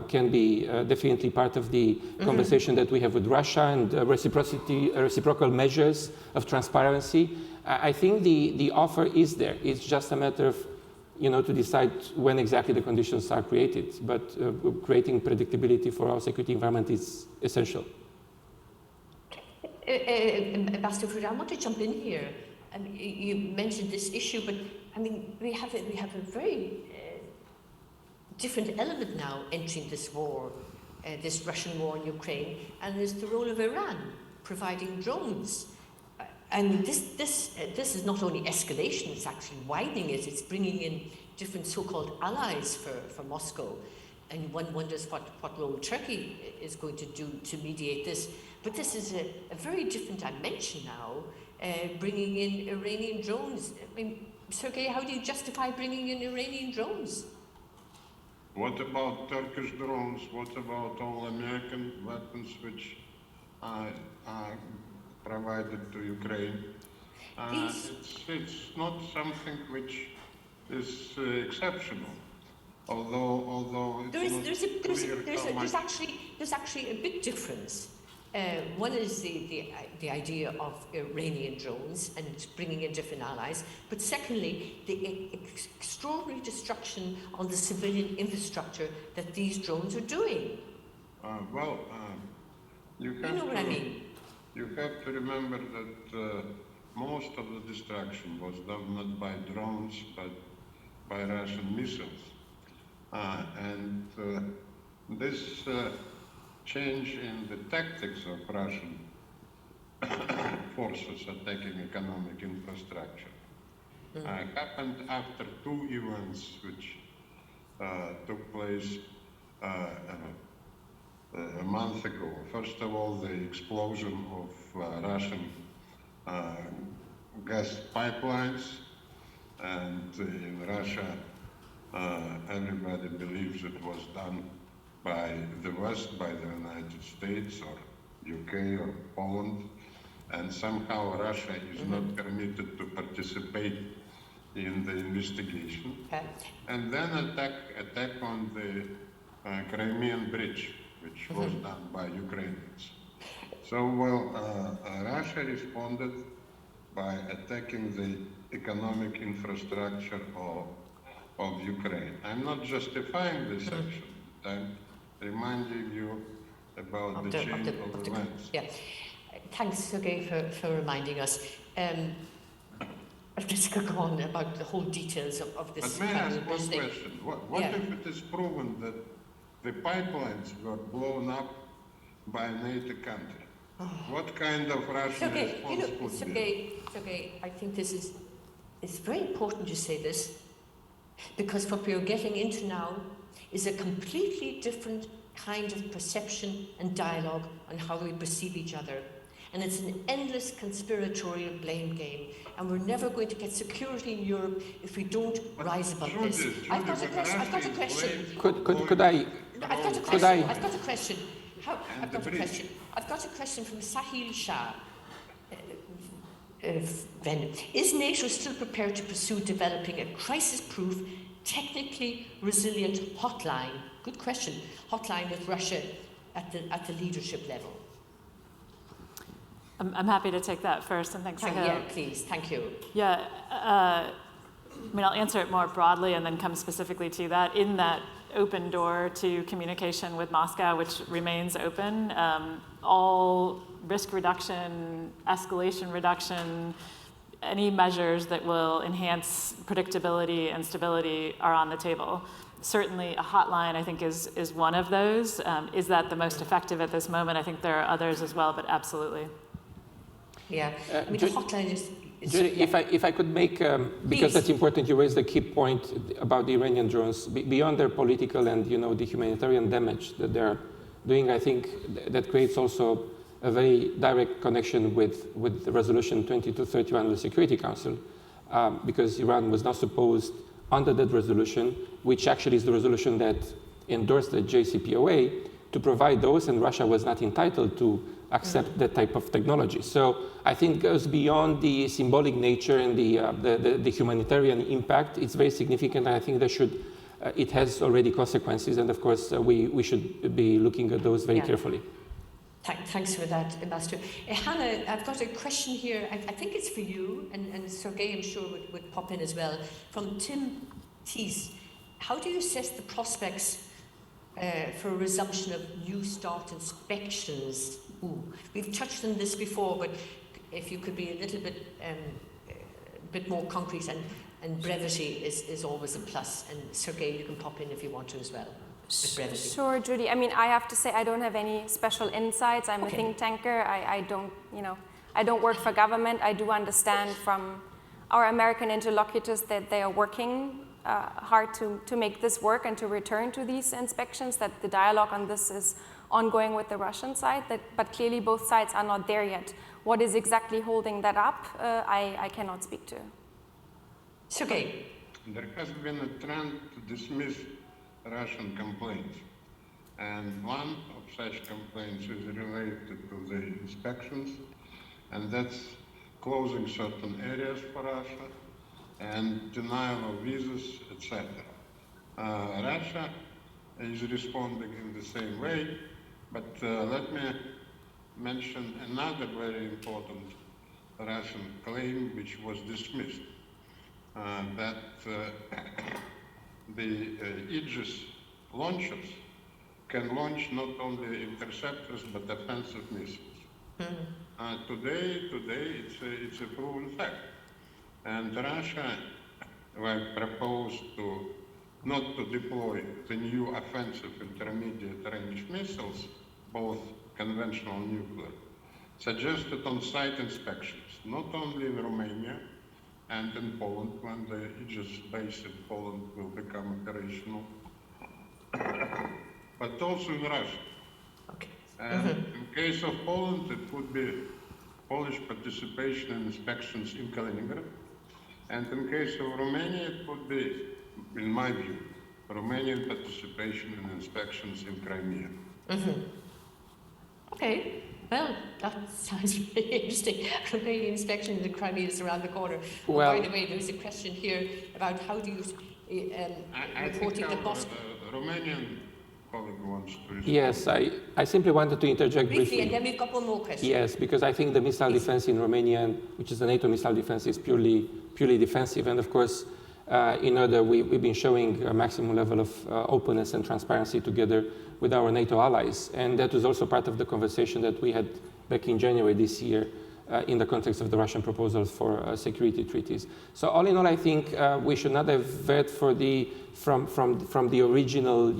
can be definitely part of the conversation that we have with Russia, and reciprocal measures of transparency. I think the offer is there. It's just a matter of, to decide when exactly the conditions are created. But creating predictability for our security environment is essential. Ambassador Fruit, I want to jump in here. I mean, you mentioned this issue, but I mean, we have a very different element now entering this war, this Russian war in Ukraine, and there's the role of Iran providing drones. And this is not only escalation; it's actually widening it. It's bringing in different so-called allies for Moscow, and one wonders what role Turkey is going to do to mediate this. But this is a very different dimension now, bringing in Iranian drones. I mean, Sergei, how do you justify bringing in Iranian drones? What about Turkish drones? What about all American weapons which are provided to Ukraine? It's not something which is exceptional. Although there's actually a big difference. One is the idea of Iranian drones and bringing in different allies, but secondly, the extraordinary destruction on the civilian infrastructure that these drones are doing. You know what I mean. You have to remember that most of the destruction was done not by drones, but by Russian missiles. And this change in the tactics of Russian forces attacking economic infrastructure happened after two events which took place a month ago. First of all, the explosion of Russian gas pipelines, and in Russia everybody believes it was done by the West, by the United States or UK or Poland, and somehow Russia is not permitted to participate in the investigation. Okay. And then attack on the Crimean bridge, which was done by Ukrainians. So, Russia responded by attacking the economic infrastructure of Ukraine. I'm not justifying this action. I'm reminding you about the chain of events. Yeah. Thanks, Sergei, for reminding us. Let's go on about the whole details of this. But may I ask one question? What if it is proven that the pipelines were blown up by a NATO country? What kind of Russian response would be? Sergei, I think it's very important you say this, because what we are getting into now is a completely different kind of perception and dialogue on how we perceive each other. And it's an endless conspiratorial blame game. And we're never going to get security in Europe if we don't rise above this. I've got a question. Could I? I've got a question. I've got a question from Sahil Shah. Is NATO still prepared to pursue developing a crisis-proof, technically resilient hotline? Good question. Hotline with Russia at the leadership level. I'm happy to take that first, and thanks. Yeah, please. Thank you. Yeah, I mean, I'll answer it more broadly and then come specifically to that. In that open door to communication with Moscow, which remains open, all risk reduction, escalation reduction, any measures that will enhance predictability and stability are on the table. Certainly a hotline, I think, is one of those. Is that the most effective at this moment? I think there are others as well, but absolutely. Yeah, I mean, the hotline is... Judy, if I could make, because that's important, you raised the key point about the Iranian drones. Beyond their political and, the humanitarian damage that they're doing, I think that creates also a very direct connection with the resolution 2231 of the Security Council, because Iran was not supposed, under that resolution, which actually is the resolution that endorsed the JCPOA, to provide those, and Russia was not entitled to accept that type of technology. So I think it goes beyond the symbolic nature and the humanitarian impact. It's very significant, and I think it has already consequences, and of course we should be looking at those very carefully. Thanks for that, Ambassador. Hannah, I've got a question here. I think it's for you, and Sergei, I'm sure, would pop in as well. From Tim Teese. How do you assess the prospects for a resumption of new start inspections We've touched on this before, but if you could be a little bit more concrete, and brevity is always a plus. And Sergey, you can pop in if you want to as well. With brevity. Sure, Judy. I mean, I have to say I don't have any special insights. I'm a think tanker. I don't work for government. I do understand from our American interlocutors that they are working hard to make this work and to return to these inspections, that the dialogue on this is ongoing with the Russian side, but clearly both sides are not there yet. What is exactly holding that up, I cannot speak to. Sergey. There has been a trend to dismiss Russian complaints. And one of such complaints is related to the inspections, and that's closing certain areas for Russia and denial of visas, etc. Russia is responding in the same way, but let me mention another very important Russian claim which was dismissed, that the Aegis launchers can launch not only interceptors but offensive missiles. Today it's a proven fact. And Russia proposed not to deploy the new offensive intermediate range missiles, both conventional and nuclear, suggested on-site inspections, not only in Romania and in Poland, when the Aegis base in Poland will become operational, but also in Russia. Okay. And in case of Poland, it would be Polish participation in inspections in Kaliningrad. And in case of Romania, it would be, in my view, Romanian participation in inspections in Crimea. Okay, well, that sounds very interesting. Romanian inspection in the Crimea is around the corner. Well, by the way, there's a question here about how do you reporting the cost. Romanian colleague wants to respond. Yes, I simply wanted to interject briefly. And then we've got one more question. Yes, because I think the missile defense in Romania, which is the NATO missile defense, is purely defensive. And of course, we've been showing a maximum level of openness and transparency together with our NATO allies. And that was also part of the conversation that we had back in January this year in the context of the Russian proposals for security treaties. So all in all, I think we should not have veered from the original,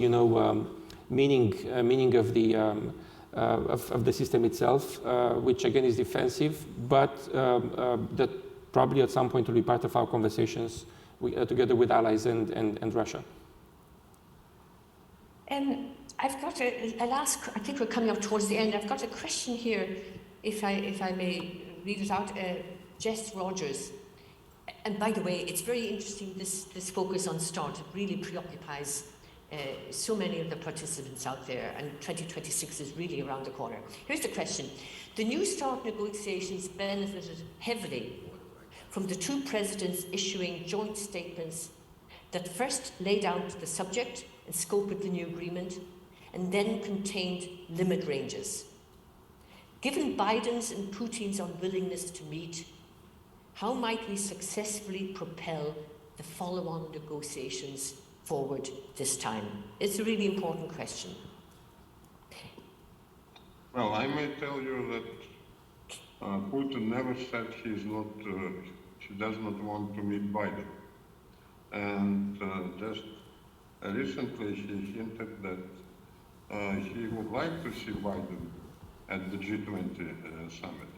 meaning of the system itself, which again is defensive, but that probably at some point will be part of our conversations together with allies and Russia. I've got I'll ask, I think we're coming up towards the end. I've got a question here, if I may read it out. Jess Rogers. And by the way, it's very interesting, this focus on START. It really preoccupies so many of the participants out there, and 2026 is really around the corner. Here's the question. The new START negotiations benefited heavily from the two presidents issuing joint statements that first laid out the subject and scope of the new agreement, and then contained limit ranges. Given Biden's and Putin's unwillingness to meet, how might we successfully propel the follow-on negotiations forward this time? It's a really important question. Well, I may tell you that Putin never said he does not want to meet Biden. And just recently he hinted that he would like to see Biden at the G20 summit.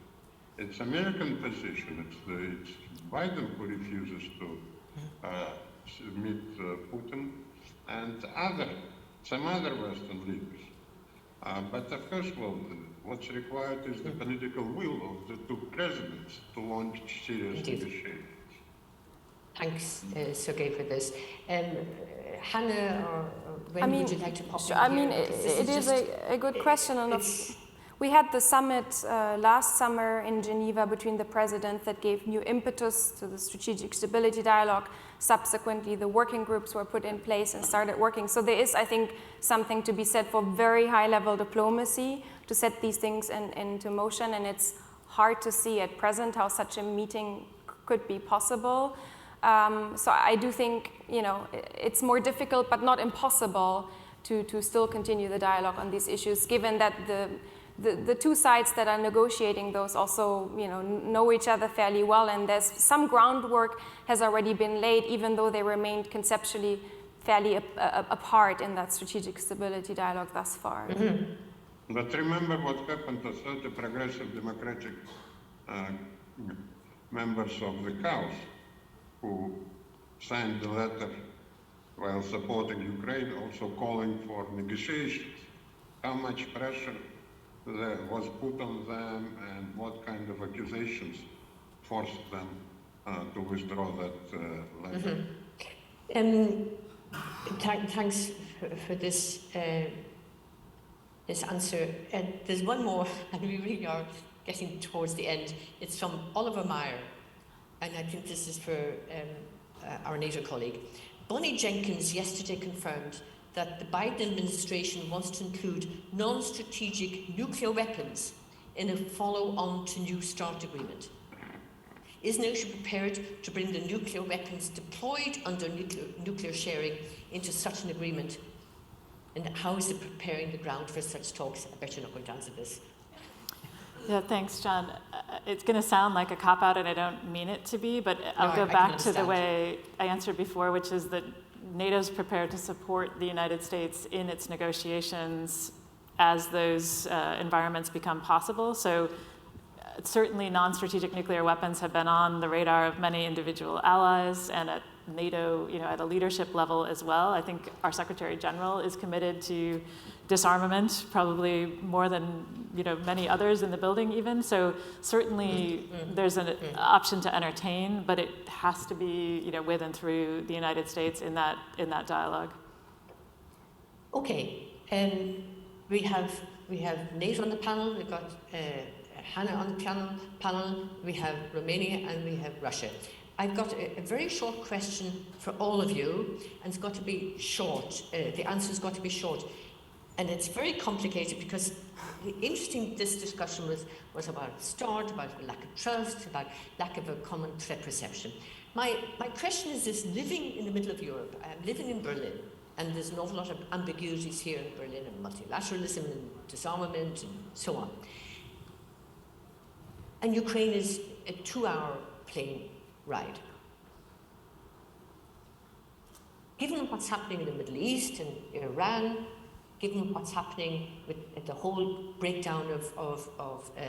It's American position. It's Biden who refuses to meet Putin and some other Western leaders. But of course, what's required is the political will of the two presidents to launch serious negotiations. Thanks, Sergey, for this. Hannah, or when would you like to pop in I here? mean, it is a good question. And we had the summit last summer in Geneva between the presidents that gave new impetus to the strategic stability dialogue. Subsequently, the working groups were put in place and started working. So there is, I think, something to be said for very high-level diplomacy to set these things into motion. And it's hard to see at present how such a meeting could be possible. So I do think, it's more difficult, but not impossible, to still continue the dialogue on these issues, given that the two sides that are negotiating those also, know each other fairly well, and there's some groundwork has already been laid, even though they remained conceptually fairly apart in that strategic stability dialogue thus far. Mm-hmm. But remember what happened to 30 progressive democratic members of the House who signed the letter while supporting Ukraine, also calling for negotiations. How much pressure there was put on them, and what kind of accusations forced them to withdraw that letter? Thanks for this this answer. And there's one more, and we really are getting towards the end. It's from Oliver Meyer, and I think this is for our NATO colleague. Bonnie Jenkins yesterday confirmed that the Biden administration wants to include non-strategic nuclear weapons in a follow-on to New START agreement. Is NATO prepared to bring the nuclear weapons deployed under nuclear sharing into such an agreement? And how is it preparing the ground for such talks? I bet you're not going to answer this. Yeah, thanks, John. It's going to sound like a cop-out, and I don't mean it to be, but I'll go back to the way I answered before, which is that NATO's prepared to support the United States in its negotiations as those environments become possible. So certainly non-strategic nuclear weapons have been on the radar of many individual allies and at NATO, at a leadership level as well. I think our Secretary General is committed to disarmament, probably more than many others in the building even. So certainly there's an option to entertain, but it has to be with and through the United States in that dialogue. Okay, we have NATO on the panel. We've got Hannah on the panel. We have Romania and we have Russia. I've got a very short question for all of you, and it's got to be short. The answer's got to be short. And it's very complicated because interesting this discussion was about START, about lack of trust, about lack of a common threat perception. My question is this: living in the middle of Europe, I'm living in Berlin, and there's an awful lot of ambiguities here in Berlin, and multilateralism and disarmament and so on. And Ukraine is a 2-hour plane ride. Given what's happening in the Middle East and in Iran, given what's happening with the whole breakdown of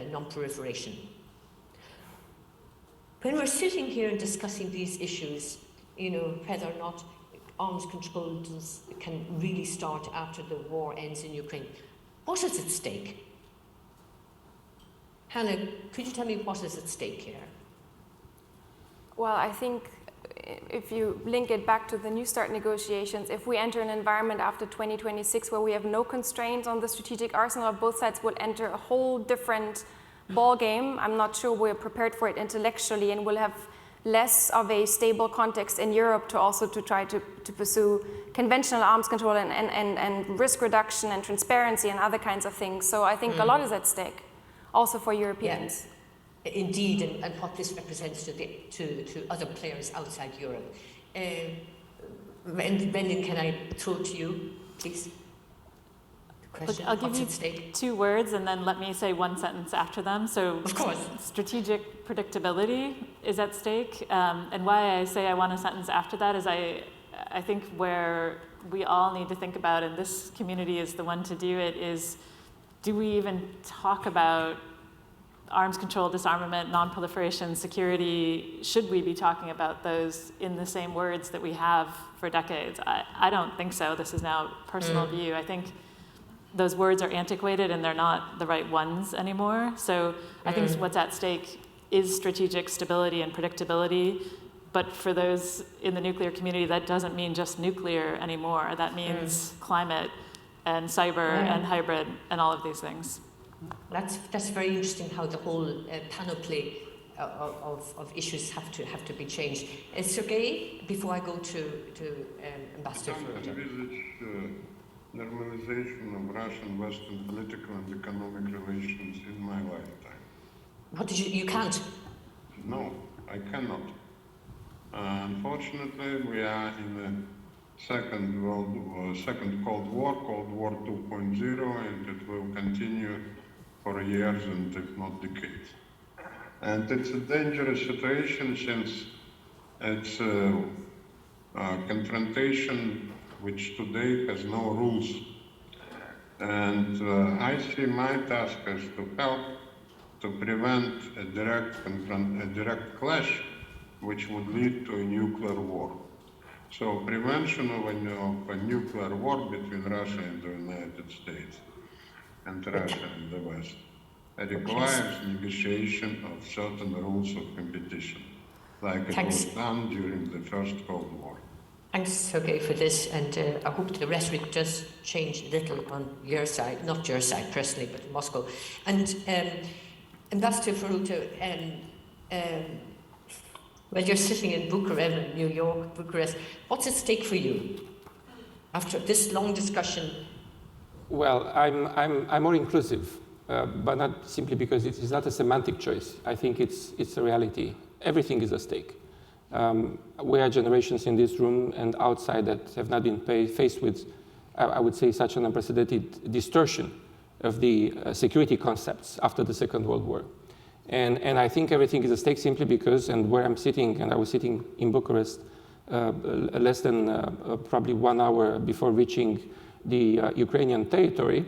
non-proliferation. When we're sitting here and discussing these issues, whether or not arms control can really start after the war ends in Ukraine, what is at stake? Hannah, could you tell me what is at stake here? Well, I think if you link it back to the New START negotiations, if we enter an environment after 2026 where we have no constraints on the strategic arsenal, both sides will enter a whole different ball game. I'm not sure we're prepared for it intellectually, and we'll have less of a stable context in Europe to try to pursue conventional arms control and risk reduction and transparency and other kinds of things. So I think a lot is at stake, also for Europeans. Yeah. Indeed, and what this represents to other players outside Europe. Brendan, can I throw to you, please? Question, I'll give you 2 words and then let me say one sentence after them. So, of course, strategic predictability is at stake, and why I say I want a sentence after that is I think where we all need to think about, and this community is the one to do it, is do we even talk about arms control, disarmament, non-proliferation, security? Should we be talking about those in the same words that we have for decades? I don't think so. This is now a personal view. I think those words are antiquated and they're not the right ones anymore. So I think what's at stake is strategic stability and predictability. But for those in the nuclear community, that doesn't mean just nuclear anymore. That means climate and cyber and hybrid and all of these things. That's very interesting how the whole panoply of issues have to be changed. Sergei, before I go to Ambassador. I envisage normalization of Russian-Western political and economic relations in my lifetime. What did you can't? No, I cannot. Unfortunately, we are in the second Cold War, Cold War 2.0, and it will continue for years and if not decades. And it's a dangerous situation since it's a confrontation which today has no rules. And I see my task as to help to prevent a direct clash which would lead to a nuclear war. So prevention of a nuclear war between Russia and the United States and Russia and the West requires negotiation of certain rules of competition, like it was done during the First Cold War. Thanks, Sergei, for this, and I hope the rhetoric does change a little on your side, not your side personally, but Moscow. And Ambassador Faruto, well, you're sitting in Bucharest, New York, Bucharest. What's at stake for you after this long discussion? Well, I'm more inclusive, but not simply because it is not a semantic choice. I think it's a reality. Everything is at stake. We are generations in this room and outside that have not been faced with, I would say, such an unprecedented distortion of the security concepts after the Second World War. And I think everything is at stake simply because, and where I'm sitting, and I was sitting in Bucharest less than probably 1 hour before reaching the Ukrainian territory,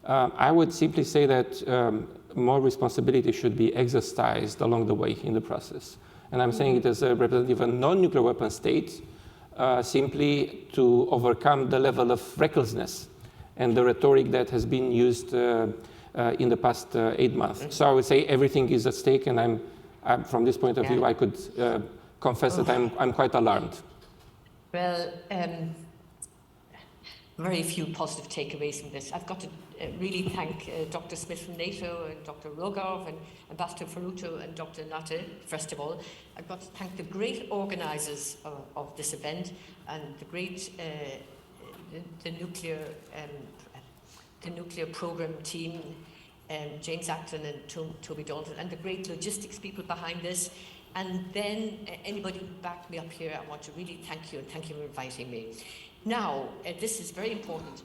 I would simply say that more responsibility should be exercised along the way in the process. And I'm saying it as a representative of a non-nuclear weapon state, simply to overcome the level of recklessness and the rhetoric that has been used in the past 8 months. So I would say everything is at stake, and I'm from this point of view, I could confess that I'm quite alarmed. Well, very few positive takeaways from this. I've got to really thank Dr. Smith from NATO and Dr. Rogov and Ambassador Faruto and Dr. Natte, first of all. I've got to thank the great organizers of this event and the great the nuclear program team, James Acton and Toby Dalton, and the great logistics people behind this. And then anybody who backed me up here, I want to really thank you, and thank you for inviting me. Now, this is very important.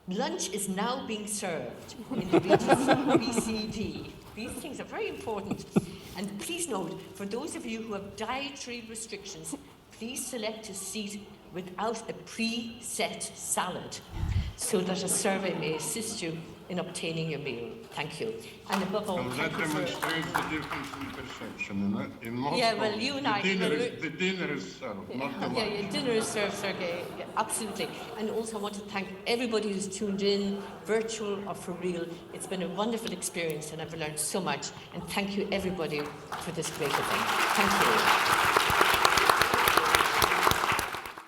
Lunch is now being served in the BCD. These things are very important. And please note, for those of you who have dietary restrictions, please select a seat without a preset salad so that a survey may assist you in obtaining your meal. Thank you. And above all, and that demonstrates the difference in perception. In Moscow, yeah, well, you and the dinner is served, not the lunch. Yeah, dinner is served, Sergei. Yeah, absolutely. And also I want to thank everybody who's tuned in, virtual or for real. It's been a wonderful experience and I've learned so much. And thank you, everybody, for this great event. Thank you.